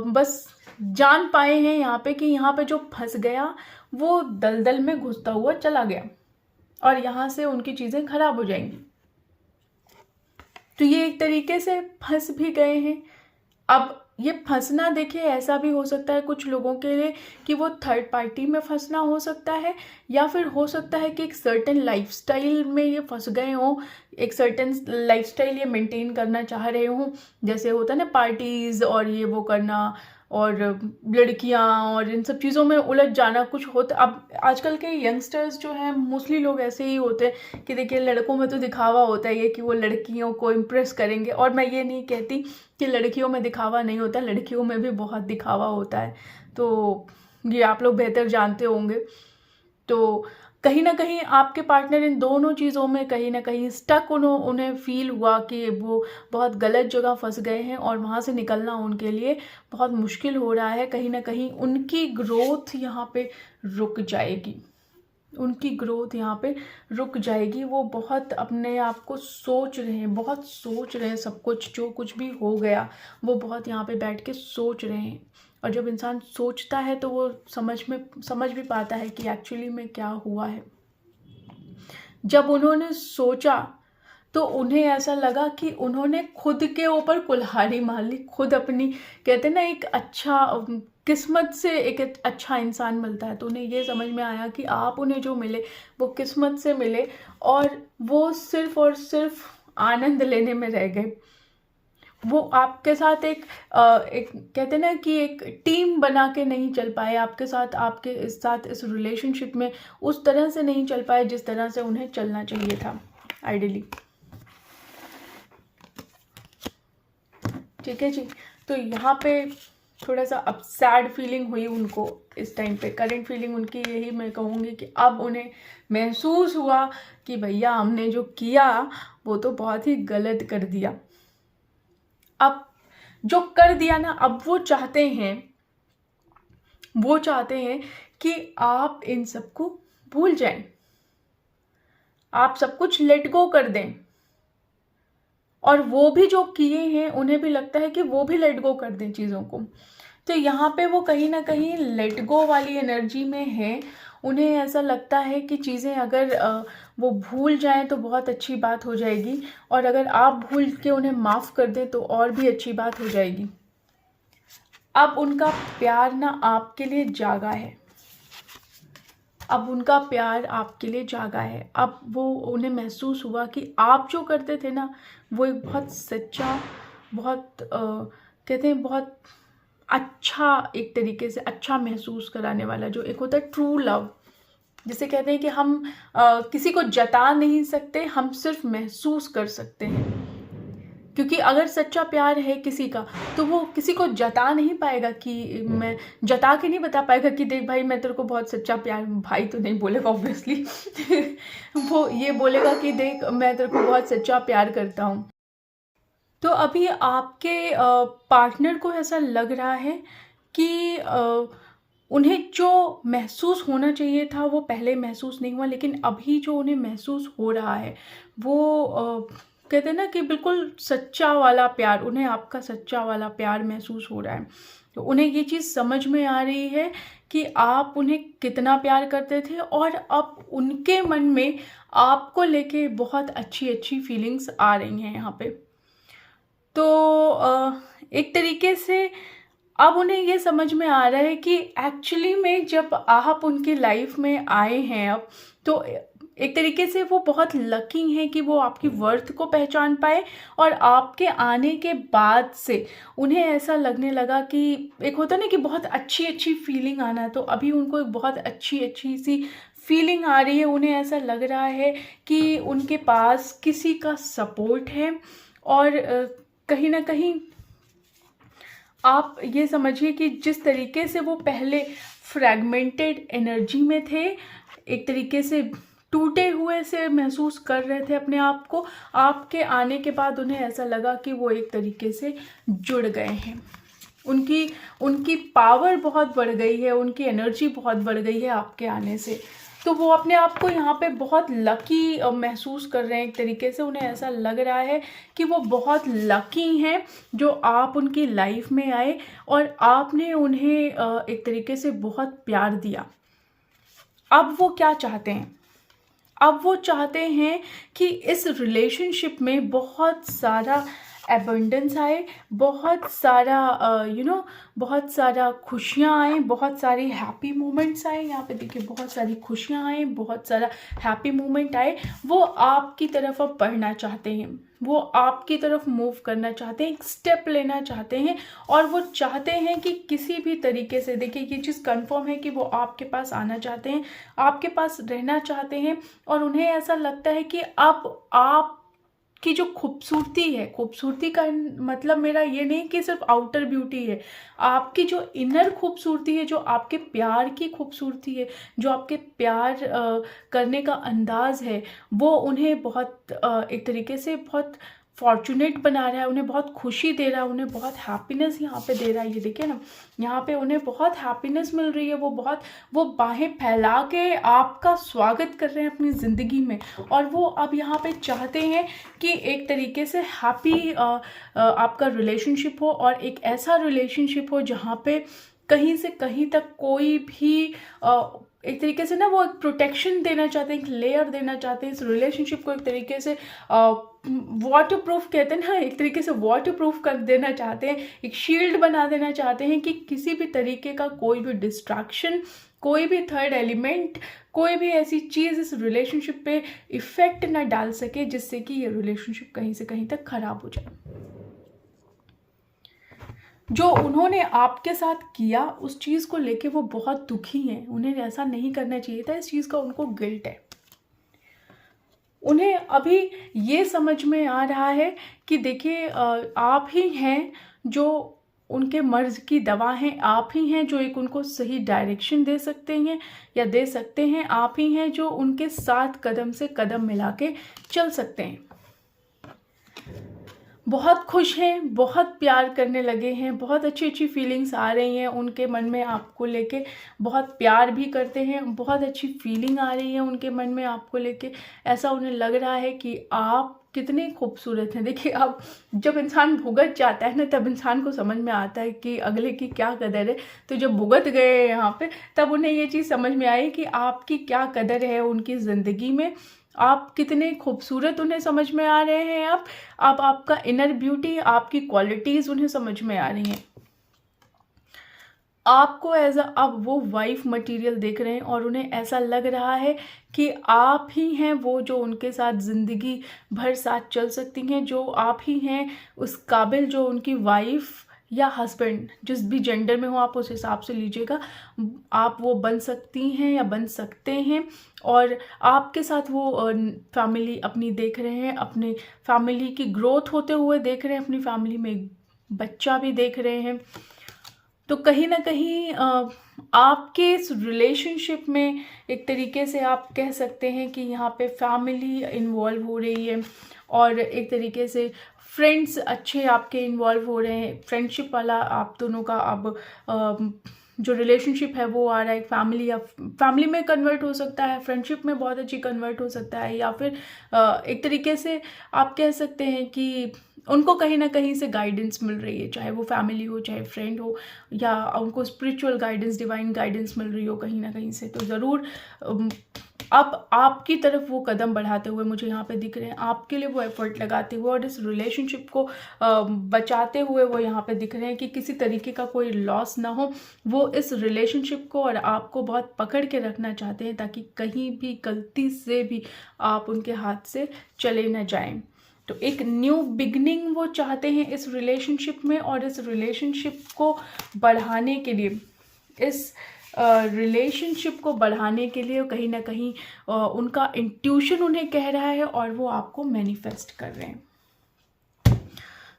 A: बस जान पाए हैं यहाँ पे कि यहाँ पे जो फंस गया वो दलदल में घुसता हुआ चला गया और यहाँ से उनकी चीज़ें खराब हो जाएंगी। तो ये एक तरीके से फंस भी गए हैं। अब ये फंसना देखिए ऐसा भी हो सकता है कुछ लोगों के लिए कि वो थर्ड पार्टी में फंसना हो सकता है, या फिर हो सकता है कि एक सर्टेन लाइफस्टाइल में ये फंस गए हों, एक सर्टेन लाइफस्टाइल ये मेंटेन करना चाह रहे हों, जैसे होता है ना पार्टीज़ और ये वो करना और लड़कियां और इन सब चीज़ों में उलझ जाना कुछ होता। अब आजकल के यंगस्टर्स जो हैं मोस्टली लोग ऐसे ही होते हैं कि देखिए लड़कों में तो दिखावा होता है ये कि वो लड़कियों को इम्प्रेस करेंगे, और मैं ये नहीं कहती कि लड़कियों में दिखावा नहीं होता, लड़कियों में भी बहुत दिखावा होता है, तो ये आप लोग बेहतर जानते होंगे। तो कहीं ना कहीं आपके पार्टनर इन दोनों चीज़ों में कहीं ना कहीं स्टक उन्हें फील हुआ कि वो बहुत गलत जगह फंस गए हैं और वहाँ से निकलना उनके लिए बहुत मुश्किल हो रहा है। कहीं ना कहीं उनकी ग्रोथ यहाँ पे रुक जाएगी, उनकी ग्रोथ यहाँ पे रुक जाएगी। वो बहुत अपने आप को सोच रहे हैं, बहुत सोच रहे हैं, सब कुछ जो कुछ भी हो गया वो बहुत यहाँ पे बैठ के सोच रहे हैं। और जब इंसान सोचता है तो वो समझ भी पाता है कि एक्चुअली में क्या हुआ है। जब उन्होंने सोचा तो उन्हें ऐसा लगा कि उन्होंने खुद के ऊपर कुल्हाड़ी मार ली, खुद अपनी कहते हैं ना एक अच्छा किस्मत से एक अच्छा इंसान मिलता है, तो उन्हें ये समझ में आया कि आप उन्हें जो मिले वो किस्मत से मिले और वो सिर्फ और सिर्फ आनंद लेने में रह गए। वो आपके साथ एक कहते हैं ना कि एक टीम बना के नहीं चल पाए, आपके साथ इस रिलेशनशिप में उस तरह से नहीं चल पाए जिस तरह से उन्हें चलना चाहिए था आइडियली। ठीक है जी, तो यहाँ पे थोड़ा सा अब सैड फीलिंग हुई उनको इस टाइम पे। करंट फीलिंग उनकी यही मैं कहूँगी कि अब उन्हें महसूस हुआ कि भैया हमने जो किया वो तो बहुत ही गलत कर दिया। अब जो कर दिया ना, अब वो चाहते हैं कि आप इन सबको भूल जाएं, आप सब कुछ लेट गो कर दें, और वो भी जो किए हैं उन्हें भी लगता है कि वो भी लेट गो कर दें चीज़ों को। तो यहाँ पे वो कहीं ना कहीं लेट गो वाली एनर्जी में है। उन्हें ऐसा लगता है कि चीज़ें अगर वो भूल जाएं तो बहुत अच्छी बात हो जाएगी, और अगर आप भूल के उन्हें माफ़ कर दें तो और भी अच्छी बात हो जाएगी। अब उनका प्यार ना आपके लिए जागा है, अब उनका प्यार आपके लिए जागा है। अब वो उन्हें महसूस हुआ कि आप जो करते थे ना वो एक बहुत सच्चा, बहुत कहते हैं बहुत अच्छा, एक तरीके से अच्छा महसूस कराने वाला, जो एक होता है ट्रू लव, जिसे कहते हैं कि हम किसी को जता नहीं सकते, हम सिर्फ महसूस कर सकते हैं। क्योंकि अगर सच्चा प्यार है किसी का तो वो किसी को जता नहीं पाएगा, कि मैं जता के नहीं बता पाएगा कि देख भाई मैं तेरे को बहुत सच्चा प्यार, भाई तो नहीं बोलेगा ऑब्वियसली वो ये बोलेगा कि देख मैं तेरे को बहुत सच्चा प्यार करता हूँ। तो अभी आपके पार्टनर को ऐसा लग रहा है कि उन्हें जो महसूस होना चाहिए था वो पहले महसूस नहीं हुआ, लेकिन अभी जो उन्हें महसूस हो रहा है वो कहते हैं ना कि बिल्कुल सच्चा वाला प्यार, उन्हें आपका सच्चा वाला प्यार महसूस हो रहा है। तो उन्हें ये चीज़ समझ में आ रही है कि आप उन्हें कितना प्यार करते थे, और अब उनके मन में आपको लेके बहुत अच्छी अच्छी फीलिंग्स आ रही हैं यहाँ पे। तो एक तरीके से अब उन्हें ये समझ में आ रहा है कि एक्चुअली में जब आप उनकी लाइफ में आए हैं अब, तो एक तरीके से वो बहुत लकी हैं कि वो आपकी वर्थ को पहचान पाए, और आपके आने के बाद से उन्हें ऐसा लगने लगा कि एक होता ना कि बहुत अच्छी अच्छी फीलिंग आना, तो अभी उनको एक बहुत अच्छी अच्छी सी फीलिंग आ रही है। उन्हें ऐसा लग रहा है कि उनके पास किसी का सपोर्ट है, और कहीं ना कहीं आप ये समझिए कि जिस तरीके से वो पहले फ्रैगमेंटेड एनर्जी में थे, एक तरीके से टूटे हुए से महसूस कर रहे थे अपने आप को, आपके आने के बाद उन्हें ऐसा लगा कि वो एक तरीके से जुड़ गए हैं। उनकी पावर बहुत बढ़ गई है, उनकी एनर्जी बहुत बढ़ गई है आपके आने से। तो वो अपने आप को यहाँ पे बहुत लकी महसूस कर रहे हैं। एक तरीके से उन्हें ऐसा लग रहा है कि वो बहुत लकी हैं जो आप उनकी लाइफ में आए और आपने उन्हें एक तरीके से बहुत प्यार दिया। अब वो क्या चाहते हैं? अब वो चाहते हैं कि इस रिलेशनशिप में बहुत सारा एबंडेंस आए, बहुत सारा बहुत सारा खुशियाँ आए, बहुत सारी हैप्पी मोमेंट्स आए। यहाँ पे देखिए बहुत सारी खुशियाँ आए, बहुत सारा हैप्पी मोमेंट आए। वो आपकी तरफ अब बढ़ना चाहते हैं, वो आपकी तरफ मूव करना चाहते हैं, एक स्टेप लेना चाहते हैं और वो चाहते हैं कि किसी भी तरीके से, देखिए ये चीज़ कंफर्म है कि वो आपके पास आना चाहते हैं, आपके पास रहना चाहते हैं और उन्हें ऐसा लगता है कि अब आप की जो खूबसूरती है, खूबसूरती का मतलब मेरा ये नहीं कि सिर्फ आउटर ब्यूटी है, आपकी जो इनर खूबसूरती है, जो आपके प्यार की खूबसूरती है, जो आपके प्यार करने का अंदाज़ है, वो उन्हें बहुत एक तरीके से बहुत फॉर्चुनेट बना रहा है, उन्हें बहुत खुशी दे रहा है, उन्हें बहुत हैप्पीनेस यहाँ पे दे रहा है। ये देखिए ना, यहाँ पे उन्हें बहुत हैप्पीनेस मिल रही है, वो बाहें फैला के आपका स्वागत कर रहे हैं अपनी ज़िंदगी में। और वो अब यहाँ पे चाहते हैं कि एक तरीके से हैप्पी आपका रिलेशनशिप हो और एक ऐसा रिलेशनशिप हो जहाँ पे कहीं से कहीं तक कोई भी एक तरीके से ना वो एक प्रोटेक्शन देना चाहते हैं, एक लेयर देना चाहते हैं इस रिलेशनशिप को, एक तरीके से वाटर प्रूफ कहते हैं ना, एक तरीके से वाटर प्रूफ कर देना चाहते हैं, एक शील्ड बना देना चाहते हैं कि किसी भी तरीके का कोई भी डिस्ट्रैक्शन, कोई भी थर्ड एलिमेंट, कोई भी ऐसी चीज़ इस रिलेशनशिप पे इफ़ेक्ट ना डाल सके जिससे कि ये रिलेशनशिप कहीं से कहीं तक ख़राब हो जाए। जो उन्होंने आपके साथ किया उस चीज़ को लेके वो बहुत दुखी हैं, उन्हें ऐसा नहीं करना चाहिए था, इस चीज़ का उनको गिल्ट है। उन्हें अभी ये समझ में आ रहा है कि देखिए आप ही हैं जो उनके मर्ज़ की दवा हैं, आप ही हैं जो एक उनको सही डायरेक्शन दे सकते हैं या दे सकते हैं, आप ही हैं जो उनके साथ कदम से कदम मिला के चल सकते हैं। बहुत खुश हैं, बहुत प्यार करने लगे हैं, बहुत अच्छी अच्छी फीलिंग्स आ रही हैं उनके मन में आपको लेके, बहुत प्यार भी करते हैं, बहुत अच्छी फीलिंग आ रही है उनके मन में आपको लेके। ऐसा उन्हें लग रहा है कि आप कितने खूबसूरत हैं। देखिए अब जब इंसान भुगत जाता है ना, तब इंसान को समझ में आता है कि अगले की क्या कदर है। तो जब भुगत गए यहाँ पे, तब उन्हें ये चीज़ समझ में आई कि आपकी क्या कदर है उनकी ज़िंदगी में, आप कितने खूबसूरत उन्हें समझ में आ रहे हैं। अब आपका इनर ब्यूटी, आपकी क्वालिटीज़ उन्हें समझ में आ रही हैं। आपको एज अब वो वाइफ मटेरियल देख रहे हैं और उन्हें ऐसा लग रहा है कि आप ही हैं वो जो उनके साथ ज़िंदगी भर साथ चल सकती हैं, जो आप ही हैं उस काबिल जो उनकी वाइफ या हस्बैंड, जिस भी जेंडर में हो आप उस हिसाब से लीजिएगा, आप वो बन सकती हैं या बन सकते हैं। और आपके साथ वो फैमिली अपनी देख रहे हैं, अपनी फैमिली की ग्रोथ होते हुए देख रहे हैं, अपनी फैमिली में एक बच्चा भी देख रहे हैं। तो कहीं ना कहीं आपके इस रिलेशनशिप में एक तरीके से आप कह सकते हैं कि यहाँ पे फैमिली इन्वॉल्व हो रही है और एक तरीके से फ्रेंड्स अच्छे आपके इन्वॉल्व हो रहे हैं। फ्रेंडशिप वाला आप दोनों का अब जो रिलेशनशिप है वो आ रहा है, फैमिली या फैमिली में कन्वर्ट हो सकता है, फ्रेंडशिप में बहुत अच्छी कन्वर्ट हो सकता है, या फिर एक तरीके से आप कह सकते हैं कि उनको कहीं ना कहीं से गाइडेंस मिल रही है, चाहे वो फैमिली हो चाहे फ्रेंड हो, या उनको स्पिरिचुअल गाइडेंस, डिवाइन गाइडेंस मिल रही हो कहीं ना कहीं से। तो ज़रूर अब आपकी तरफ वो कदम बढ़ाते हुए मुझे यहाँ पे दिख रहे हैं, आपके लिए वो एफर्ट लगाते हुए और इस रिलेशनशिप को बचाते हुए वो यहाँ पे दिख रहे हैं कि किसी तरीके का कोई लॉस ना हो। वो इस रिलेशनशिप को और आपको बहुत पकड़ के रखना चाहते हैं ताकि कहीं भी गलती से भी आप उनके हाथ से चले ना जाएं। तो एक न्यू बिगनिंग वो चाहते हैं इस रिलेशनशिप में, और इस रिलेशनशिप को बढ़ाने के लिए, इस रिलेशनशिप को बढ़ाने के लिए कहीं ना कहीं उनका इंट्यूशन उन्हें कह रहा है और वो आपको मैनिफेस्ट कर रहे हैं।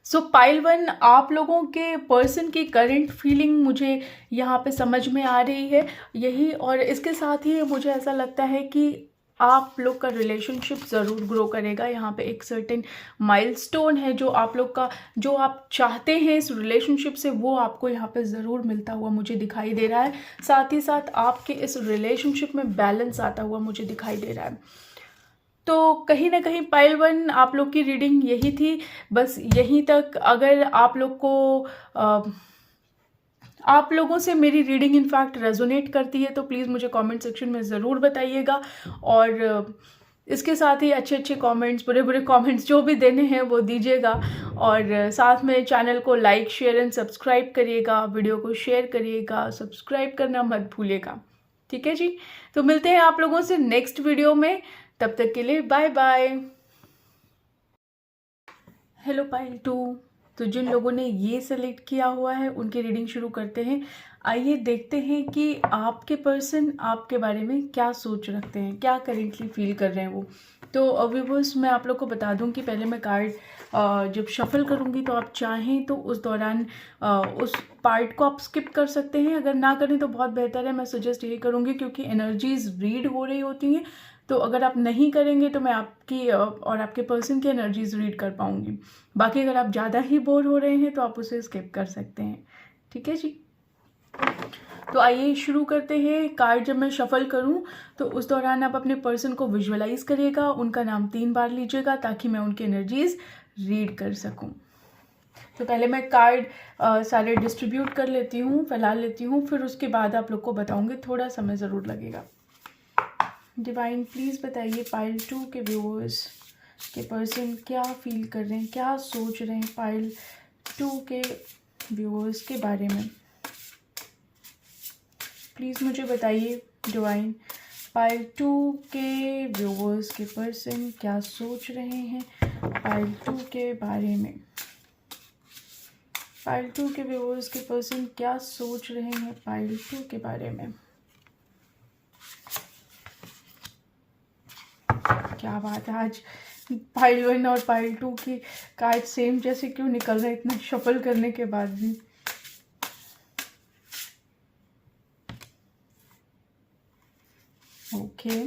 A: सो पाइल 1, आप लोगों के पर्सन की करंट फीलिंग मुझे यहाँ पे समझ में आ रही है यही, और इसके साथ ही मुझे ऐसा लगता है कि आप लोग का रिलेशनशिप ज़रूर ग्रो करेगा। यहाँ पे एक सर्टेन माइलस्टोन है जो आप लोग का, जो आप चाहते हैं इस रिलेशनशिप से, वो आपको यहाँ पे ज़रूर मिलता हुआ मुझे दिखाई दे रहा है। साथ ही साथ आपके इस रिलेशनशिप में बैलेंस आता हुआ मुझे दिखाई दे रहा है। तो कहीं ना कहीं पाइल 1 आप लोग की रीडिंग यही थी, बस यहीं तक। अगर आप लोग को आप लोगों से मेरी रीडिंग इनफैक्ट रेजोनेट करती है तो प्लीज़ मुझे कमेंट सेक्शन में ज़रूर बताइएगा। और इसके साथ ही अच्छे अच्छे कमेंट्स, बुरे बुरे कमेंट्स जो भी देने हैं वो दीजिएगा। और साथ में चैनल को लाइक, शेयर एंड सब्सक्राइब करिएगा, वीडियो को शेयर करिएगा, सब्सक्राइब करना मत भूलिएगा। ठीक है जी, तो मिलते हैं आप लोगों से नेक्स्ट वीडियो में। तब तक के लिए बाय बाय। हेलो पाइल 2, तो जिन लोगों ने ये सेलेक्ट किया हुआ है उनकी रीडिंग शुरू करते हैं। आइए देखते हैं कि आपके पर्सन आपके बारे में क्या सोच रखते हैं, क्या करेंटली फील कर रहे हैं वो। तो व्यूअर्स, मैं आप लोग को बता दूं कि पहले मैं कार्ड जब शफल करूंगी तो आप चाहें तो उस दौरान उस पार्ट को आप स्किप कर सकते हैं। अगर ना करें तो बहुत बेहतर है, मैं सजेस्ट यही करूंगी, क्योंकि एनर्जीज रीड हो रही होती हैं। तो अगर आप नहीं करेंगे तो मैं आपकी और आपके पर्सन की एनर्जीज रीड कर पाऊंगी। बाकी अगर आप ज़्यादा ही बोर हो रहे हैं तो आप उसे स्किप कर सकते हैं। ठीक है जी, तो आइए शुरू करते हैं। कार्ड जब मैं शफल करूं तो उस दौरान आप अपने पर्सन को विजुअलाइज करिएगा, उनका नाम 3 बार लीजिएगा ताकि मैं उनकी एनर्जीज रीड कर सकूं। तो पहले मैं कार्ड सारे डिस्ट्रीब्यूट कर लेती हूँ, फैला लेती हूँ, फिर उसके बाद आप लोग को बताऊंगी। थोड़ा समय ज़रूर लगेगा। डिवाइन प्लीज़ बताइए पाइल 2 के व्यूअर्स के पर्सन क्या फील कर रहे हैं, क्या सोच रहे हैं पाइल 2 के व्यूअर्स के बारे में। प्लीज़ मुझे बताइए डिवाइन, पाइल 2 के व्यूअर्स के पर्सन क्या सोच रहे हैं पाइल 2 के बारे में। पाइल 2 के व्यूअर्स के पर्सन क्या सोच रहे हैं पाइल 2 के बारे में। क्या बात है, आज पाइल 1 और पाइल 2 की कार्ड सेम जैसे क्यों निकल रहे हैं इतना शफल करने के बाद भी। ओके,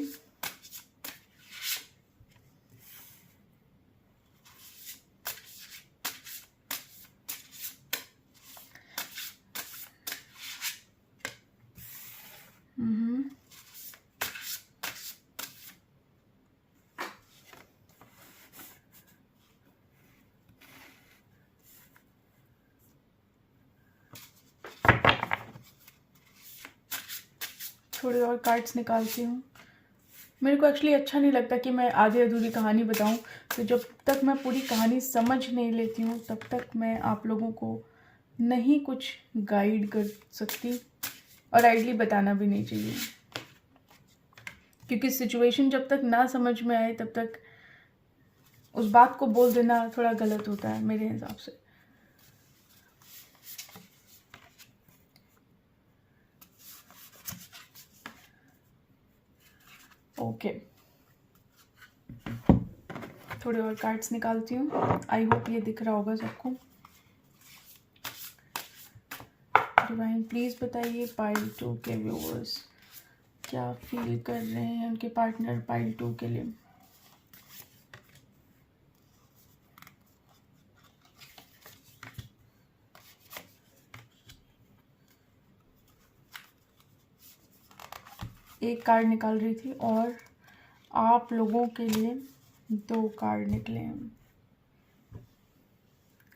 A: थोड़ी और कार्ड्स निकालती हूँ। मेरे को एक्चुअली अच्छा नहीं लगता कि मैं आधी अधूरी कहानी बताऊँ, तो जब तक मैं पूरी कहानी समझ नहीं लेती हूँ तब तक मैं आप लोगों को नहीं कुछ गाइड कर सकती, और आइडली बताना भी नहीं चाहिए, क्योंकि सिचुएशन जब तक ना समझ में आए तब तक उस बात को बोल देना थोड़ा गलत होता है मेरे हिसाब से। ओके, थोड़े और कार्ड्स निकालती हूँ। आई होप ये दिख रहा होगा सबको। डिवाइन प्लीज़ बताइए पाइल 2 के व्यूअर्स क्या फील कर रहे हैं उनके पार्टनर पाइल 2 के लिए। एक कार्ड निकाल रही थी और आप लोगों के लिए 2 कार्ड निकले हैं।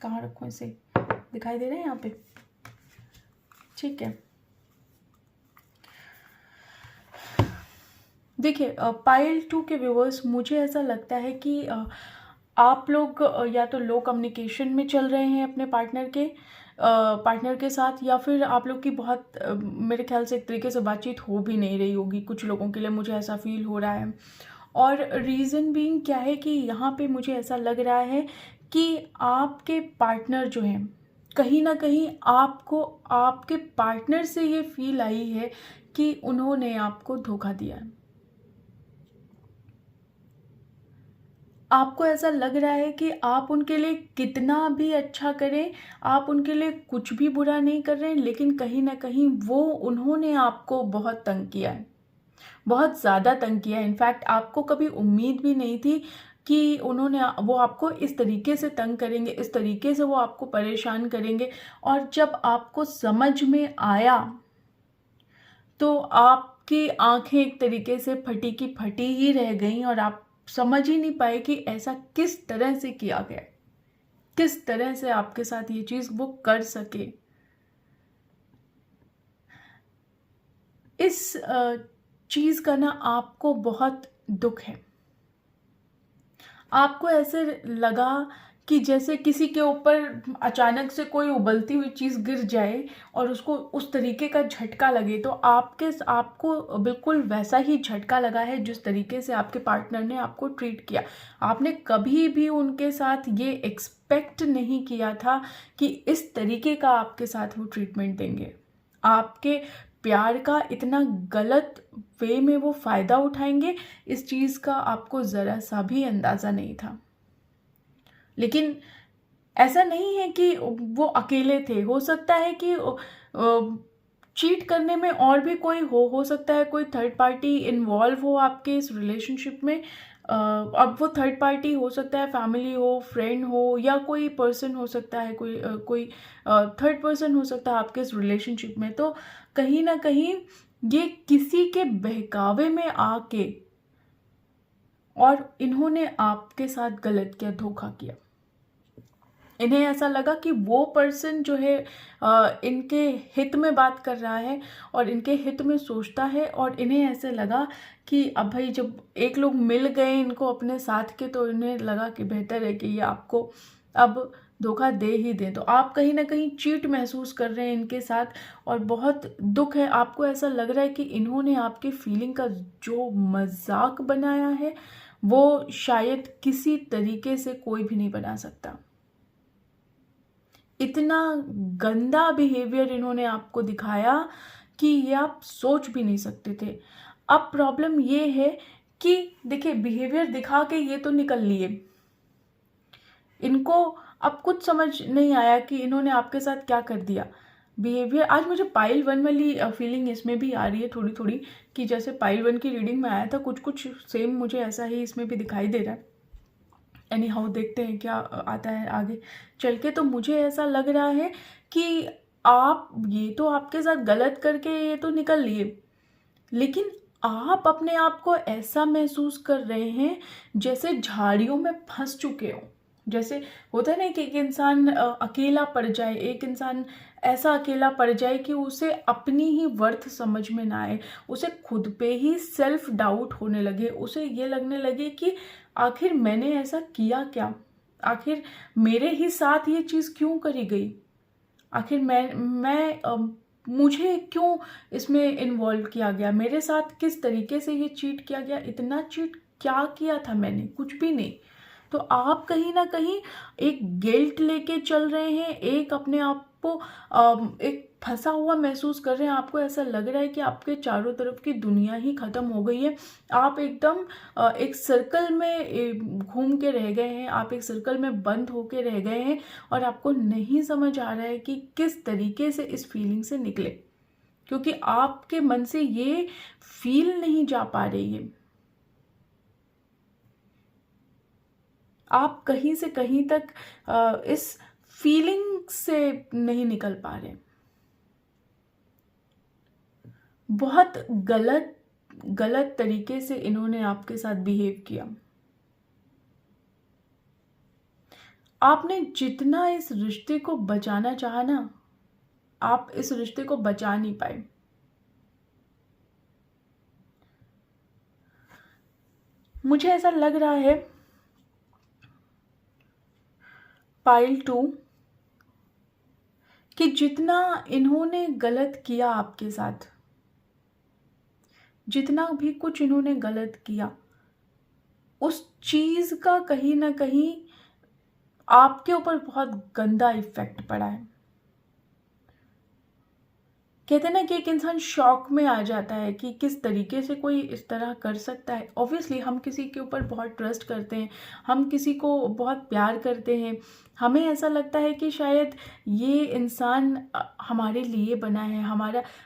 A: कहाँ रखूँ इसे, दिखाई दे रहे हैं यहाँ पे, ठीक है। देखिए पाइल 2 के व्यूअर्स, मुझे ऐसा लगता है कि आप लोग या तो लो कम्युनिकेशन में चल रहे हैं अपने पार्टनर के साथ, या फिर आप लोग की बहुत मेरे ख्याल से एक तरीके से बातचीत हो भी नहीं रही होगी कुछ लोगों के लिए, मुझे ऐसा फील हो रहा है। और रीज़न बीइंग क्या है कि यहाँ पे मुझे ऐसा लग रहा है कि आपके पार्टनर जो हैं, कहीं ना कहीं आपको आपके पार्टनर से ये फील आई है कि उन्होंने आपको धोखा दिया है। आपको ऐसा लग रहा है कि आप उनके लिए कितना भी अच्छा करें, आप उनके लिए कुछ भी बुरा नहीं कर रहे हैं, लेकिन कहीं ना कहीं उन्होंने आपको बहुत तंग किया है, बहुत ज़्यादा तंग किया। इनफैक्ट आपको कभी उम्मीद भी नहीं थी कि वो आपको इस तरीके से तंग करेंगे, इस तरीके से वो आपको परेशान करेंगे। और जब आपको समझ में आया तो आपकी आंखें एक तरीके से फटी की फटी ही रह गईं और आप समझ ही नहीं पाए कि ऐसा किस तरह से किया गया, किस तरह से आपके साथ ये चीज़ वो कर सके। इस चीज़ का ना आपको बहुत दुख है। आपको ऐसे लगा कि जैसे किसी के ऊपर अचानक से कोई उबलती हुई चीज़ गिर जाए और उसको उस तरीके का झटका लगे, तो आपको बिल्कुल वैसा ही झटका लगा है जिस तरीके से आपके पार्टनर ने आपको ट्रीट किया। आपने कभी भी उनके साथ ये एक्सपेक्ट नहीं किया था कि इस तरीके का आपके साथ वो ट्रीटमेंट देंगे। आपके प्यार का इतना गलत वे में वो फ़ायदा उठाएंगे, इस चीज़ का आपको ज़रा सा भी अंदाज़ा नहीं था। लेकिन ऐसा नहीं है कि वो अकेले थे। हो सकता है कि चीट करने में और भी कोई हो सकता है कोई थर्ड पार्टी इन्वॉल्व हो आपके इस रिलेशनशिप में। अब वो थर्ड पार्टी हो सकता है फैमिली हो, फ्रेंड हो, या कोई पर्सन हो सकता है, कोई थर्ड पर्सन हो सकता है आपके इस रिलेशनशिप में। तो कहीं ना कहीं ये किसी के बहकावे में आके और इन्होंने आपके साथ गलत किया, धोखा किया। इन्हें ऐसा लगा कि वो पर्सन जो है इनके हित में बात कर रहा है और इनके हित में सोचता है, और इन्हें ऐसे लगा कि अब भाई जब एक लोग मिल गए इनको अपने साथ के, तो इन्हें लगा कि बेहतर है कि ये आपको अब धोखा दे ही दें। तो आप कहीं ना कहीं चीट महसूस कर रहे हैं इनके साथ, और बहुत दुख है। आपको ऐसा लग रहा है कि इन्होंने आपकी फीलिंग का जो मजाक बनाया है वो शायद किसी तरीके से कोई भी नहीं बना सकता। इतना गंदा बिहेवियर इन्होंने आपको दिखाया कि ये आप सोच भी नहीं सकते थे। अब प्रॉब्लम ये है कि देखिए, बिहेवियर दिखा के ये तो निकल लिए, इनको अब कुछ समझ नहीं आया कि इन्होंने आपके साथ क्या कर दिया। बिहेवियर, आज मुझे पाइल 1 वाली फीलिंग इसमें भी आ रही है थोड़ी थोड़ी, कि जैसे पाइल 1 की रीडिंग में आया था कुछ कुछ सेम मुझे ऐसा ही इसमें भी दिखाई दे रहा है। एनी हाउ, देखते हैं क्या आता है आगे चल के। तो मुझे ऐसा लग रहा है कि आप ये तो आपके साथ गलत करके ये तो निकल लिए, लेकिन आप अपने आप को ऐसा महसूस कर रहे हैं जैसे झाड़ियों में फंस चुके हो। जैसे होता है ना कि एक इंसान अकेला पड़ जाए, एक इंसान ऐसा अकेला पड़ जाए कि उसे अपनी ही वर्थ समझ में ना आए, उसे खुद पे ही सेल्फ डाउट होने लगे, उसे ये लगने लगे कि आखिर मैंने ऐसा किया क्या, आखिर मेरे ही साथ ये चीज़ क्यों करी गई, आखिर मुझे क्यों इसमें इन्वॉल्व किया गया, मेरे साथ किस तरीके से ये चीट किया गया, इतना चीट क्या किया था मैंने, कुछ भी नहीं। तो आप कहीं ना कहीं एक गिल्ट लेके चल रहे हैं, एक अपने आप को एक फंसा हुआ महसूस कर रहे हैं। आपको ऐसा लग रहा है कि आपके चारों तरफ की दुनिया ही खत्म हो गई है। आप एकदम एक सर्कल में घूम के रह गए हैं, आप एक सर्कल में बंद होके रह गए हैं, और आपको नहीं समझ आ रहा है कि किस तरीके से इस फीलिंग से निकले, क्योंकि आपके मन से ये फील नहीं जा पा रही है। आप कहीं से कहीं तक इस फीलिंग से नहीं निकल पा रहे। बहुत गलत गलत तरीके से इन्होंने आपके साथ बिहेव किया। आपने जितना इस रिश्ते को बचाना चाहा ना, आप इस रिश्ते को बचा नहीं पाए। मुझे ऐसा लग रहा है पाइल 2 कि जितना इन्होंने गलत किया आपके साथ, जितना भी कुछ इन्होंने गलत किया, उस चीज का कहीं ना कहीं आपके ऊपर बहुत गंदा इफेक्ट पड़ा है। कहते हैं ना कि एक इंसान शॉक में आ जाता है कि किस तरीके से कोई इस तरह कर सकता है। ऑब्वियसली हम किसी के ऊपर बहुत ट्रस्ट करते हैं, हम किसी को बहुत प्यार करते हैं, हमें ऐसा लगता है कि शायद ये इंसान हमारे लिए बना है,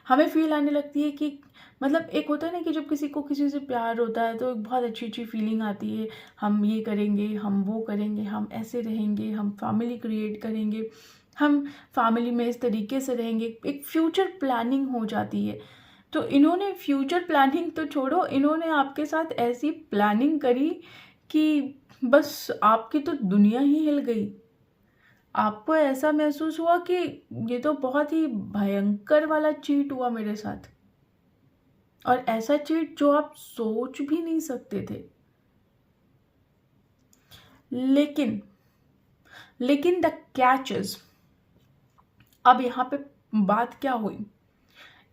A: हमें फील आने लगती है कि मतलब एक होता है ना कि जब किसी को किसी से प्यार होता है तो एक बहुत अच्छी अच्छी फीलिंग आती है, हम ये करेंगे, हम वो करेंगे, हम ऐसे रहेंगे, हम फैमिली क्रिएट करेंगे, हम फैमिली में इस तरीके से रहेंगे, एक फ्यूचर प्लानिंग हो जाती है। तो इन्होंने फ्यूचर प्लानिंग तो छोड़ो, इन्होंने आपके साथ ऐसी प्लानिंग करी कि बस आपकी तो दुनिया ही हिल गई। आपको ऐसा महसूस हुआ कि ये तो बहुत ही भयंकर वाला चीट हुआ मेरे साथ, और ऐसा चीट जो आप सोच भी नहीं सकते थे। लेकिन द कैच इज, अब यहाँ पे बात क्या हुई,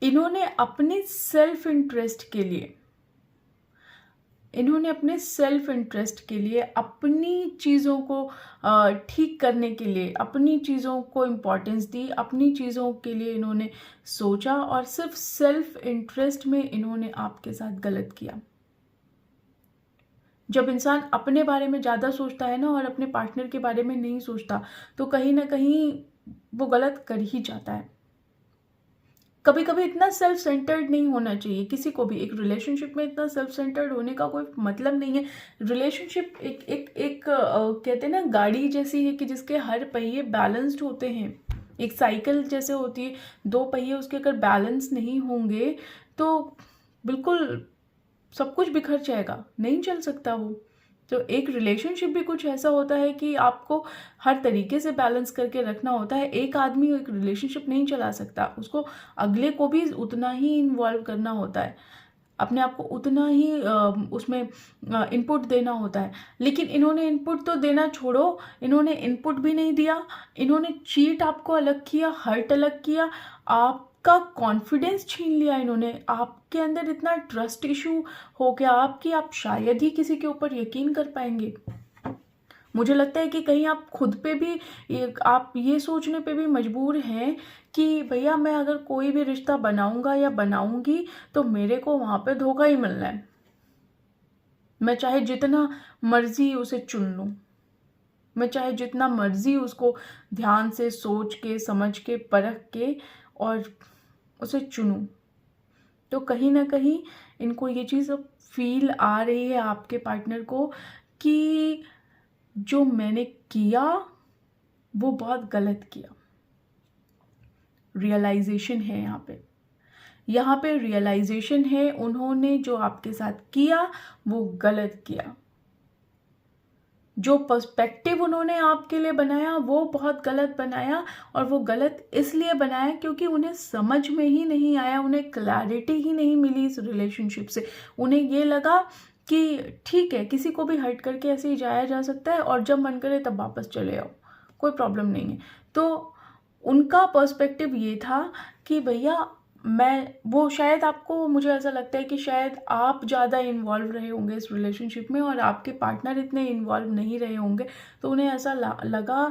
A: इन्होंने अपने सेल्फ इंटरेस्ट के लिए अपनी चीज़ों को ठीक करने के लिए अपनी चीज़ों को इम्पोर्टेंस दी, अपनी चीज़ों के लिए इन्होंने सोचा, और सिर्फ सेल्फ इंटरेस्ट में इन्होंने आपके साथ गलत किया। जब इंसान अपने बारे में ज़्यादा सोचता है ना और अपने पार्टनर के बारे में नहीं सोचता, तो कहीं ना कहीं वो गलत कर ही जाता है। कभी कभी इतना सेल्फ सेंटर्ड नहीं होना चाहिए किसी को भी। एक रिलेशनशिप में इतना सेल्फ सेंटर्ड होने का कोई मतलब नहीं है। रिलेशनशिप एक कहते हैं ना गाड़ी जैसी है कि जिसके हर पहिए बैलेंस्ड होते हैं। एक साइकिल जैसे होती है, 2 पहिए उसके अगर बैलेंस नहीं होंगे तो बिल्कुल सब कुछ बिखर जाएगा, नहीं चल सकता वो। तो एक रिलेशनशिप भी कुछ ऐसा होता है कि आपको हर तरीके से बैलेंस करके रखना होता है। एक आदमी एक रिलेशनशिप नहीं चला सकता, उसको अगले को भी उतना ही इन्वॉल्व करना होता है, अपने आप को उतना ही उसमें इनपुट देना होता है। लेकिन इन्होंने इनपुट तो देना छोड़ो, इन्होंने इनपुट भी नहीं दिया, इन्होंने चीट आपको अलग किया, हर्ट अलग किया, आपका कॉन्फिडेंस छीन लिया इन्होंने। आपके अंदर इतना ट्रस्ट इशू हो गया कि आप शायद ही किसी के ऊपर यकीन कर पाएंगे। मुझे लगता है कि कहीं आप खुद पे भी आप ये सोचने पे भी मजबूर हैं कि भैया मैं अगर कोई भी रिश्ता बनाऊंगा या बनाऊंगी तो मेरे को वहाँ पे धोखा ही मिलना है, मैं चाहे जितना मर्जी उसे चुन लूँ, मैं चाहे जितना मर्जी उसको ध्यान से सोच के समझ के परख के और उसे चुनूं। तो कहीं ना कहीं इनको ये चीज़ अब फील आ रही है आपके पार्टनर को कि जो मैंने किया वो बहुत गलत किया। रियलाइजेशन है यहाँ पे रियलाइजेशन है, उन्होंने जो आपके साथ किया वो गलत किया। जो पर्सपेक्टिव उन्होंने आपके लिए बनाया वो बहुत गलत बनाया, और वो गलत इसलिए बनाया क्योंकि उन्हें समझ में ही नहीं आया, उन्हें क्लैरिटी ही नहीं मिली इस रिलेशनशिप से। उन्हें ये लगा कि ठीक है, किसी को भी हर्ट करके ऐसे ही जाया जा सकता है और जब मन करे तब वापस चले आओ, कोई प्रॉब्लम नहीं है। तो उनका पर्सपेक्टिव ये था कि भैया वो शायद आपको, मुझे ऐसा लगता है कि शायद आप ज़्यादा इन्वॉल्व रहे होंगे इस रिलेशनशिप में और आपके पार्टनर इतने इन्वॉल्व नहीं रहे होंगे। तो उन्हें ऐसा लगा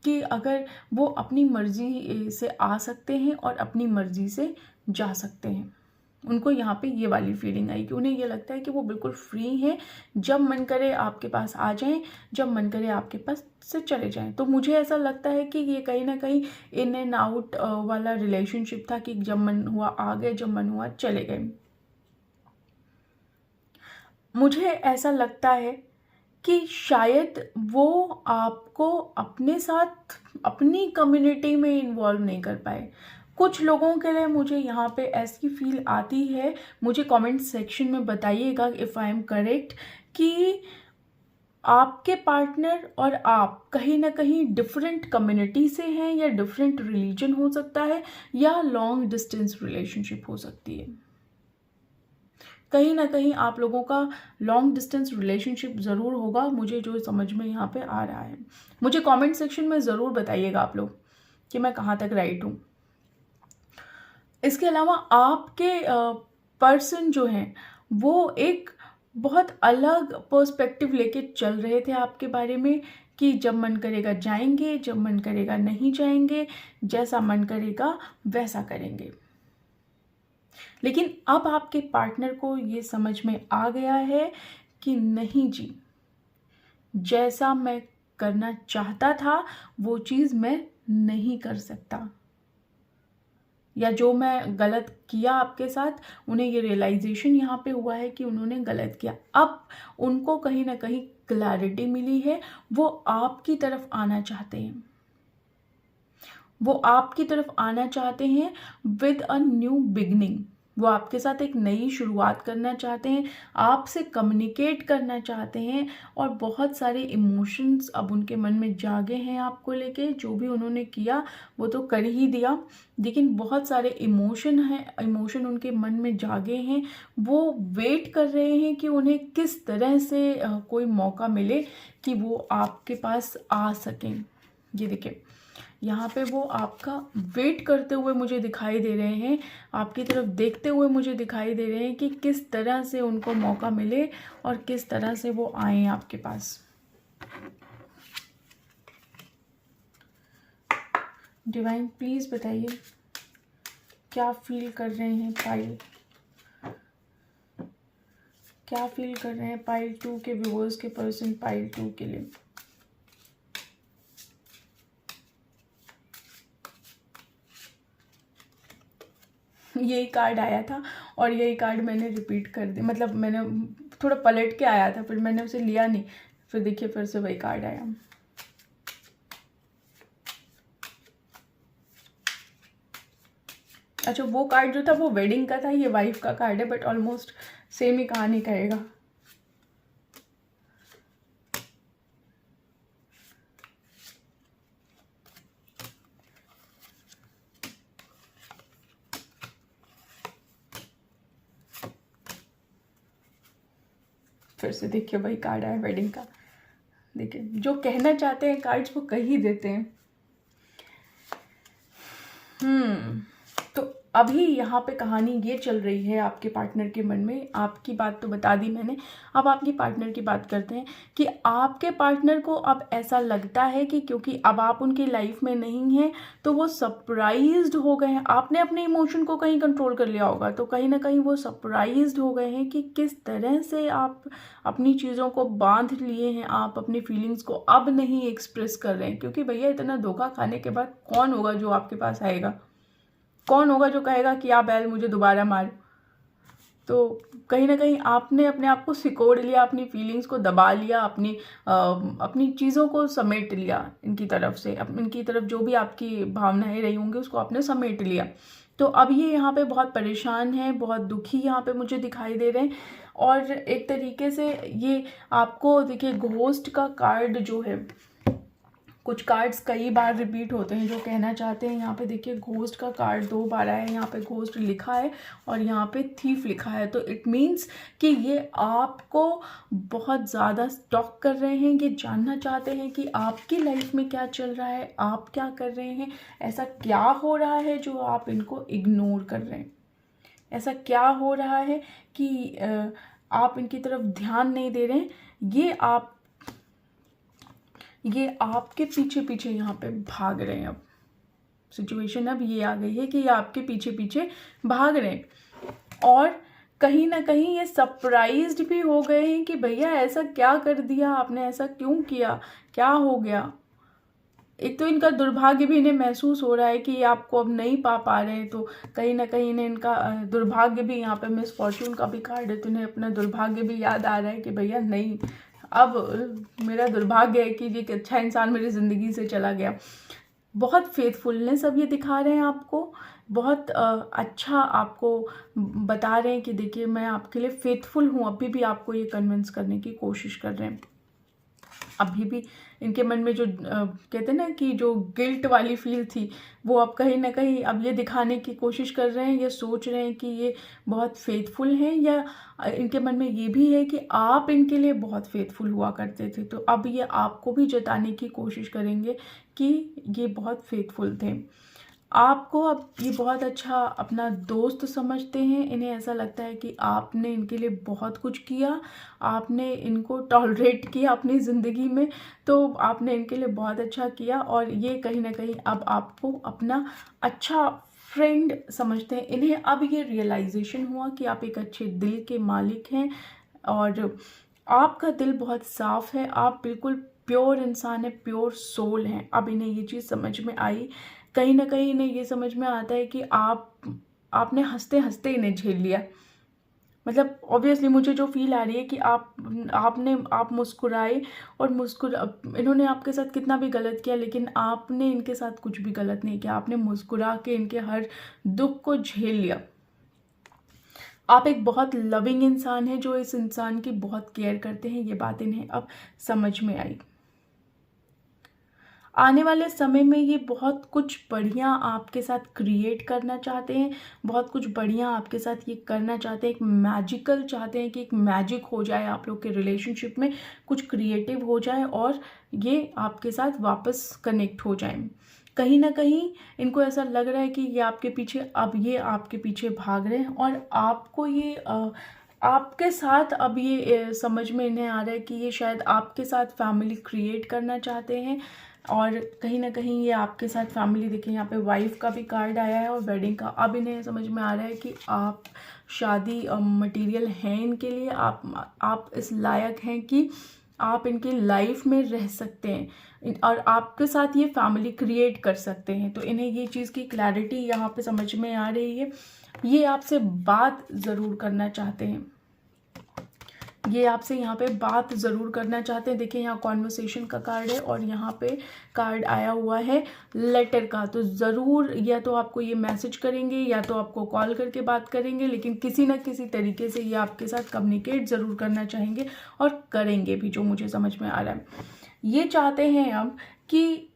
A: कि अगर वो अपनी मर्जी से आ सकते हैं और अपनी मर्जी से जा सकते हैं, उनको यहाँ पे ये वाली फीलिंग आई कि उन्हें ये लगता है कि वो बिल्कुल फ्री हैं, जब मन करे आपके पास आ जाएं, जब मन करे आपके पास से चले जाएं। तो मुझे ऐसा लगता है कि ये कहीं ना कहीं इन एंड आउट वाला रिलेशनशिप था कि जब मन हुआ आ गए, जब मन हुआ चले गए। मुझे ऐसा लगता है कि शायद वो आपको अपने साथ अपनी कम्युनिटी में इन्वॉल्व नहीं कर पाए। कुछ लोगों के लिए मुझे यहाँ पे ऐसी फील आती है, मुझे कमेंट सेक्शन में बताइएगा इफ़ आई एम करेक्ट, कि आपके पार्टनर और आप कहीं ना कहीं डिफरेंट कम्युनिटी से हैं, या डिफरेंट रिलीजन हो सकता है, या लॉन्ग डिस्टेंस रिलेशनशिप हो सकती है। कहीं ना कहीं आप लोगों का लॉन्ग डिस्टेंस रिलेशनशिप ज़रूर होगा, मुझे जो समझ में यहाँ पे आ रहा है। मुझे कमेंट सेक्शन में ज़रूर बताइएगा आप लोग कि मैं कहाँ तक राइट हूँ। इसके अलावा आपके पर्सन जो हैं वो एक बहुत अलग पर्सपेक्टिव लेके चल रहे थे आपके बारे में, कि जब मन करेगा जाएंगे, जब मन करेगा नहीं जाएंगे, जैसा मन करेगा वैसा करेंगे। लेकिन अब आपके पार्टनर को ये समझ में आ गया है कि नहीं जी, जैसा मैं करना चाहता था वो चीज़ मैं नहीं कर सकता, या जो मैं गलत किया आपके साथ, उन्हें ये रियलाइजेशन यहाँ पे हुआ है कि उन्होंने गलत किया। अब उनको कहीं ना कहीं क्लैरिटी मिली है, वो आपकी तरफ आना चाहते हैं, वो आपकी तरफ आना चाहते हैं विद अ न्यू बिगनिंग। वो आपके साथ एक नई शुरुआत करना चाहते हैं, आपसे कम्युनिकेट करना चाहते हैं, और बहुत सारे इमोशंस अब उनके मन में जागे हैं आपको लेके। जो भी उन्होंने किया वो तो कर ही दिया, लेकिन बहुत सारे इमोशन उनके मन में जागे हैं। वो वेट कर रहे हैं कि उन्हें किस तरह से कोई मौका मिले कि वो आपके पास आ सकें। ये देखिए, यहाँ पे वो आपका वेट करते हुए मुझे दिखाई दे रहे हैं, आपकी तरफ देखते हुए मुझे दिखाई दे रहे हैं कि किस तरह से उनको मौका मिले और किस तरह से वो आए आपके पास। डिवाइन प्लीज बताइए क्या फील कर रहे हैं पाइल, क्या फील कर रहे हैं पाइल 2 के व्यूअर्स के पर्सन पाइल 2 के लिए। यही कार्ड आया था और यही कार्ड मैंने रिपीट कर दिया, मतलब मैंने थोड़ा पलट के आया था, फिर मैंने उसे लिया नहीं, फिर देखिए फिर से वही कार्ड आया। अच्छा, वो कार्ड जो था वो वेडिंग का था, ये वाइफ का कार्ड है, बट ऑलमोस्ट सेम ही कहानी कहेगा। फिर से देखिए वही कार्ड आया वेडिंग का। देखिए, जो कहना चाहते हैं कार्ड्स वो कह ही देते हैं। तो अभी यहाँ पे कहानी ये चल रही है आपके पार्टनर के मन में। आपकी बात तो बता दी मैंने, अब आपकी पार्टनर की बात करते हैं कि आपके पार्टनर को अब ऐसा लगता है कि क्योंकि अब आप उनकी लाइफ में नहीं हैं तो वो सरप्राइज्ड हो गए हैं। आपने अपने इमोशन को कहीं कंट्रोल कर लिया होगा, तो कहीं ना कहीं वो सरप्राइज्ड हो गए हैं कि किस तरह से आप अपनी चीज़ों को बांध लिए हैं, आप अपनी फीलिंग्स को अब नहीं एक्सप्रेस कर रहे हैं। क्योंकि भैया, इतना धोखा खाने के बाद कौन होगा जो आपके पास आएगा, कौन होगा जो कहेगा कि आप बैल मुझे दोबारा मार। तो कहीं ना कहीं आपने अपने आप को सिकोड़ लिया, अपनी फीलिंग्स को दबा लिया, अपनी चीज़ों को समेट लिया इनकी तरफ से, इनकी तरफ जो भी आपकी भावनाएं रही होंगी उसको आपने समेट लिया। तो अब ये यहाँ पे बहुत परेशान है, बहुत दुखी यहाँ पे मुझे दिखाई दे रहे हैं। और एक तरीके से ये आपको देखिए, घोस्ट का कार्ड जो है, कुछ कार्ड्स कई बार रिपीट होते हैं जो कहना चाहते हैं। यहाँ पे देखिए घोस्ट का कार्ड 2 बार आया है, यहाँ पे घोस्ट लिखा है और यहाँ पे थीफ लिखा है। तो इट मीन्स कि ये आपको बहुत ज़्यादा स्टॉक कर रहे हैं, ये जानना चाहते हैं कि आपकी लाइफ में क्या चल रहा है, आप क्या कर रहे हैं, ऐसा क्या हो रहा है जो आप इनको इग्नोर कर रहे हैं, ऐसा क्या हो रहा है कि आप इनकी तरफ ध्यान नहीं दे रहे हैं। ये आपके पीछे पीछे यहाँ पे भाग रहे हैं। अब सिचुएशन अब ये आ गई है कि ये आपके पीछे पीछे भाग रहे हैं और कहीं ना कहीं ये सरप्राइज्ड भी हो गए हैं कि भैया ऐसा क्या कर दिया आपने, ऐसा क्यों किया, क्या हो गया। एक तो इनका दुर्भाग्य भी इन्हें महसूस हो रहा है कि आपको अब नहीं पा रहे हैं, तो कहीं ना कहीं इन्हें इनका दुर्भाग्य भी, यहाँ पे मिस फॉर्च्यून का भी कार्ड है, तो इन्हें अपना दुर्भाग्य भी याद आ रहा है कि भैया नहीं, अब मेरा दुर्भाग्य है कि एक अच्छा इंसान मेरी ज़िंदगी से चला गया। बहुत फेथफुलनेस अब ये दिखा रहे हैं आपको, बहुत अच्छा आपको बता रहे हैं कि देखिए मैं आपके लिए फेथफुल हूँ। अभी भी आपको ये कन्विंस करने की कोशिश कर रहे हैं। अभी भी इनके मन में जो कहते हैं ना कि जो गिल्ट वाली फील थी, वो अब कहीं ना कहीं अब ये दिखाने की कोशिश कर रहे हैं, ये सोच रहे हैं कि ये बहुत फेथफुल हैं, या इनके मन में ये भी है कि आप इनके लिए बहुत फेथफुल हुआ करते थे। तो अब ये आपको भी जताने की कोशिश करेंगे कि ये बहुत फेथफुल थे। आपको अब ये बहुत अच्छा अपना दोस्त समझते हैं। इन्हें ऐसा लगता है कि आपने इनके लिए बहुत कुछ किया, आपने इनको टॉलरेट किया अपनी ज़िंदगी में, तो आपने इनके लिए बहुत अच्छा किया और ये कहीं ना कहीं अब आपको अपना अच्छा फ्रेंड समझते हैं इन्हें। अब ये रियलाइजेशन हुआ कि आप एक अच्छे दिल के मालिक हैं और आपका दिल बहुत साफ़ है, आप बिल्कुल प्योर इंसान है, प्योर सोल हैं। अब इन्हें ये चीज़ समझ में आई। कहीं ना कहीं इन्हें ये समझ में आता है कि आपने हंसते हंसते इन्हें झेल लिया। मतलब ऑब्वियसली मुझे जो फील आ रही है कि आप मुस्कुराए और इन्होंने आपके साथ कितना भी गलत किया, लेकिन आपने इनके साथ कुछ भी गलत नहीं किया। आपने मुस्कुरा के इनके हर दुख को झेल लिया। आप एक बहुत लविंग इंसान हैं जो इस इंसान की बहुत केयर करते हैं। ये बात इन्हें अब समझ में आई। आने वाले समय में ये बहुत कुछ बढ़िया आपके साथ क्रिएट करना चाहते हैं, बहुत कुछ बढ़िया आपके साथ ये करना चाहते हैं। एक मैजिकल चाहते हैं कि एक मैजिक हो जाए आप लोग के रिलेशनशिप में, कुछ क्रिएटिव हो जाए और ये आपके साथ वापस कनेक्ट हो जाए। कहीं ना कहीं इनको ऐसा लग रहा है कि ये आपके पीछे भाग रहे हैं और आपको ये आपके साथ अब ये समझ में इन्हें आ रहा है कि ये शायद आपके साथ फैमिली क्रिएट करना चाहते हैं। और कहीं ना कहीं ये आपके साथ फैमिली, देखिए यहाँ पे वाइफ का भी कार्ड आया है और वेडिंग का। अब इन्हें समझ में आ रहा है कि आप शादी मटेरियल हैं इनके लिए, आप इस लायक हैं कि आप इनकी लाइफ में रह सकते हैं और आपके साथ ये फैमिली क्रिएट कर सकते हैं। तो इन्हें ये चीज़ की क्लैरिटी यहाँ पे समझ में आ रही है। ये आपसे बात ज़रूर करना चाहते हैं, ये आपसे यहाँ पे बात ज़रूर करना चाहते हैं। देखिए यहाँ कॉन्वर्सेशन का कार्ड है और यहाँ पे कार्ड आया हुआ है लेटर का। तो ज़रूर या तो आपको ये मैसेज करेंगे या तो आपको कॉल करके बात करेंगे, लेकिन किसी न किसी तरीके से ये आपके साथ कम्युनिकेट ज़रूर करना चाहेंगे और करेंगे भी, जो मुझे समझ में आ रहा है। ये चाहते हैं अब कि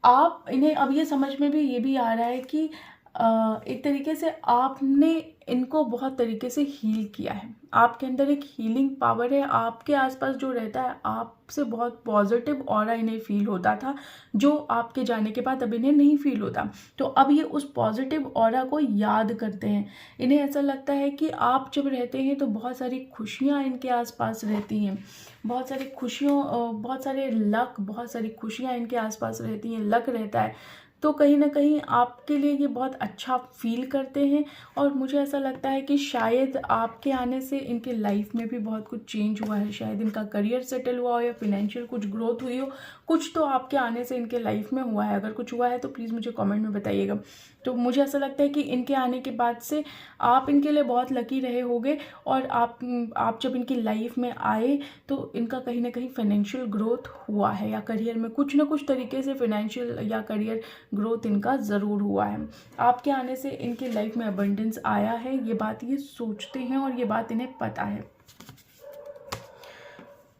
A: आप इन्हें, अब ये समझ में भी ये भी आ रहा है कि एक तरीके से आपने इनको बहुत तरीके से हील किया है। आपके अंदर एक हीलिंग पावर है। आपके आसपास जो रहता है आपसे बहुत पॉजिटिव ऑरा इन्हें फील होता था, जो आपके जाने के बाद अब इन्हें नहीं फील होता। तो अब ये उस पॉजिटिव ऑरा को याद करते हैं। इन्हें ऐसा लगता है कि आप जब रहते हैं तो बहुत सारी खुशियाँ इनके आसपास रहती हैं, बहुत सारी बहुत सारे लक, बहुत सारी खुशियाँ इनके आसपास रहती हैं, लक रहता है। तो कहीं ना कहीं आपके लिए ये बहुत अच्छा फील करते हैं और मुझे ऐसा लगता है कि शायद आपके आने से इनके लाइफ में भी बहुत कुछ चेंज हुआ है। शायद इनका करियर सेटल हुआ हो या फिनेंशियल कुछ ग्रोथ हुई हो, कुछ तो आपके आने से इनके लाइफ में हुआ है। अगर कुछ हुआ है तो प्लीज़ मुझे कमेंट में बताइएगा। तो मुझे ऐसा लगता है कि इनके आने के बाद से आप इनके लिए बहुत लकी रहे होगे और आप जब इनकी लाइफ में आए तो इनका कहीं ना कहीं फाइनेंशियल ग्रोथ हुआ है या करियर में कुछ ना कुछ तरीके से फाइनेंशियल या करियर ग्रोथ इनका ज़रूर हुआ है। आपके आने से इनकी लाइफ में अबंडेंस आया है, ये बात ये सोचते हैं और ये बात इन्हें पता है।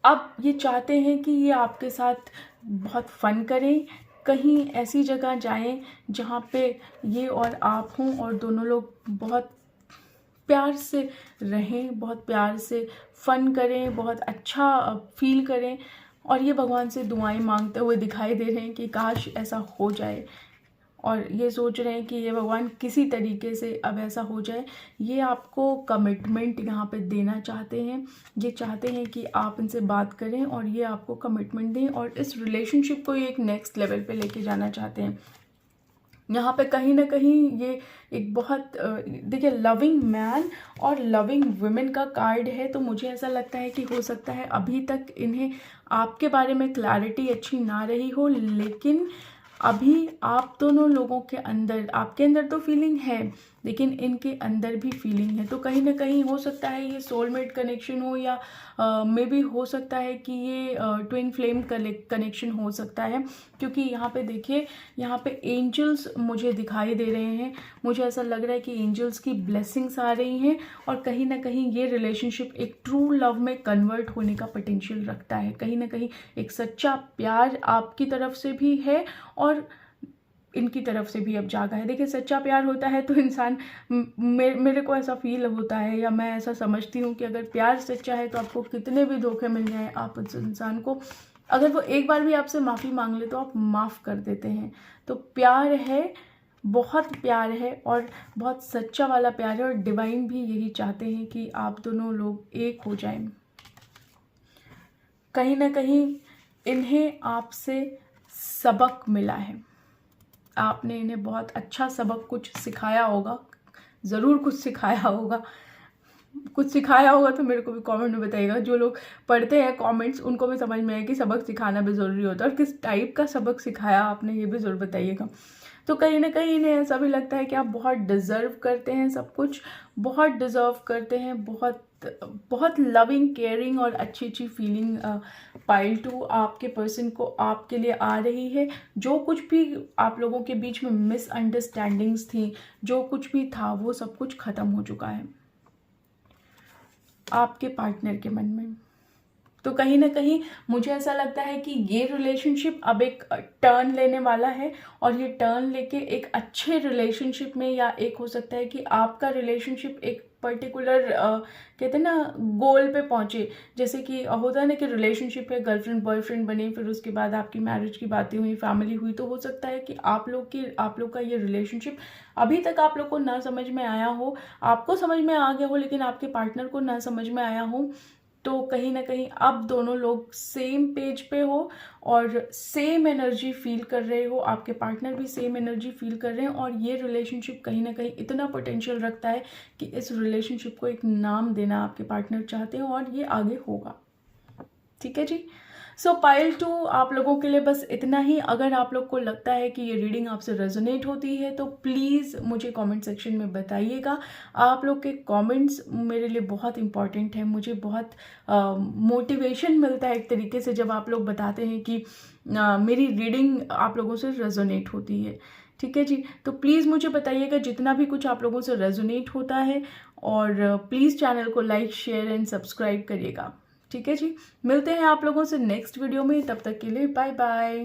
A: अब ये चाहते हैं कि ये आपके साथ बहुत फन करें, कहीं ऐसी जगह जाएं जहाँ पे ये और आप हों और दोनों लोग बहुत प्यार से रहें, बहुत प्यार से फन करें, बहुत अच्छा फील करें। और ये भगवान से दुआएं मांगते हुए दिखाई दे रहे हैं कि काश ऐसा हो जाए, और ये सोच रहे हैं कि ये भगवान किसी तरीके से अब ऐसा हो जाए। ये आपको कमिटमेंट यहाँ पे देना चाहते हैं। ये चाहते हैं कि आप इनसे बात करें और ये आपको कमिटमेंट दें और इस रिलेशनशिप को ये एक नेक्स्ट लेवल पे लेके जाना चाहते हैं। यहाँ पे कहीं ना कहीं ये एक बहुत देखिए लविंग मैन और लविंग वुमेन का कार्ड है। तो मुझे ऐसा लगता है कि हो सकता है अभी तक इन्हें आपके बारे में क्लैरिटी अच्छी ना रही हो, लेकिन अभी आप दोनों लोगों के अंदर, आपके अंदर तो फीलिंग है लेकिन इनके अंदर भी फीलिंग है। तो कहीं ना कहीं हो सकता है ये सोलमेट कनेक्शन हो या मे बी हो सकता है कि ये ट्विन फ्लेम कनेक्शन हो सकता है, क्योंकि यहाँ पे देखिए यहाँ पे एंजल्स मुझे दिखाई दे रहे हैं। मुझे ऐसा लग रहा है कि एंजल्स की ब्लेसिंग्स आ रही हैं और कहीं ना कहीं ये रिलेशनशिप एक ट्रू लव में कन्वर्ट होने का पोटेंशियल रखता है। कहीं ना कहीं एक सच्चा प्यार आपकी तरफ से भी है और इनकी तरफ से भी अब जागा है। देखिए सच्चा प्यार होता है तो इंसान, मेरे को ऐसा फील होता है या मैं ऐसा समझती हूँ कि अगर प्यार सच्चा है तो आपको कितने भी धोखे मिल जाएं, आप उस इंसान को, अगर वो एक बार भी आपसे माफ़ी मांग ले तो आप माफ़ कर देते हैं। तो प्यार है, बहुत प्यार है और बहुत सच्चा वाला प्यार है और डिवाइन भी यही चाहते हैं कि आप दोनों लोग एक हो जाएं। कहीं ना कहीं इन्हें आपसे सबक मिला है। आपने इन्हें बहुत अच्छा सबक कुछ सिखाया होगा, ज़रूर कुछ सिखाया होगा। कुछ सिखाया होगा तो मेरे को भी कमेंट में बताइएगा। जो लोग पढ़ते हैं कमेंट्स, उनको भी समझ में आए कि सबक सिखाना भी ज़रूरी होता है और किस टाइप का सबक सिखाया आपने, ये भी ज़रूर बताइएगा। तो कहीं ना कहीं इन्हें ऐसा भी लगता है कि आप बहुत डिज़र्व करते हैं सब कुछ, बहुत डिज़र्व करते हैं, बहुत बहुत लविंग, केयरिंग और अच्छी अच्छी फीलिंग पाइल 2 आपके पर्सन को आपके लिए आ रही है। जो कुछ भी आप लोगों के बीच में मिसअंडरस्टैंडिंग्स थी, जो कुछ भी था, वो सब कुछ ख़त्म हो चुका है आपके पार्टनर के मन में। तो कहीं ना कहीं मुझे ऐसा लगता है कि ये रिलेशनशिप अब एक टर्न लेने वाला है और ये टर्न लेके एक अच्छे रिलेशनशिप में, या एक हो सकता है कि आपका रिलेशनशिप एक पर्टिकुलर कहते हैं ना गोल पे पहुंचे। जैसे कि होता है ना कि रिलेशनशिप है, गर्लफ्रेंड बॉयफ्रेंड बने, फिर उसके बाद आपकी मैरिज की बातें हुई, फैमिली हुई, तो हो सकता है कि आप लोग का ये रिलेशनशिप अभी तक आप लोग को ना समझ में आया हो, आपको समझ में आ गया हो लेकिन आपके पार्टनर को ना समझ में आया हो। तो कहीं ना कहीं अब दोनों लोग सेम पेज पे हो और सेम एनर्जी फील कर रहे हो, आपके पार्टनर भी सेम एनर्जी फील कर रहे हैं, और ये रिलेशनशिप कहीं ना कहीं इतना पोटेंशियल रखता है कि इस रिलेशनशिप को एक नाम देना आपके पार्टनर चाहते हो और ये आगे होगा। ठीक है जी। सो पाइल 2 आप लोगों के लिए बस इतना ही। अगर आप लोग को लगता है कि ये रीडिंग आपसे रेजोनेट होती है तो प्लीज़ मुझे कमेंट सेक्शन में बताइएगा। आप लोग के कमेंट्स मेरे लिए बहुत इंपॉर्टेंट है, मुझे बहुत मोटिवेशन मिलता है एक तरीके से जब आप लोग बताते हैं कि मेरी रीडिंग आप लोगों से रेजोनेट होती है। ठीक है जी। तो प्लीज़ मुझे बताइएगा जितना भी कुछ आप लोगों से रेजोनेट होता है, और प्लीज़ चैनल को लाइक, शेयर एंड सब्सक्राइब करिएगा। ठीक है जी। मिलते हैं आप लोगों से नेक्स्ट वीडियो में, तब तक के लिए बाय बाय।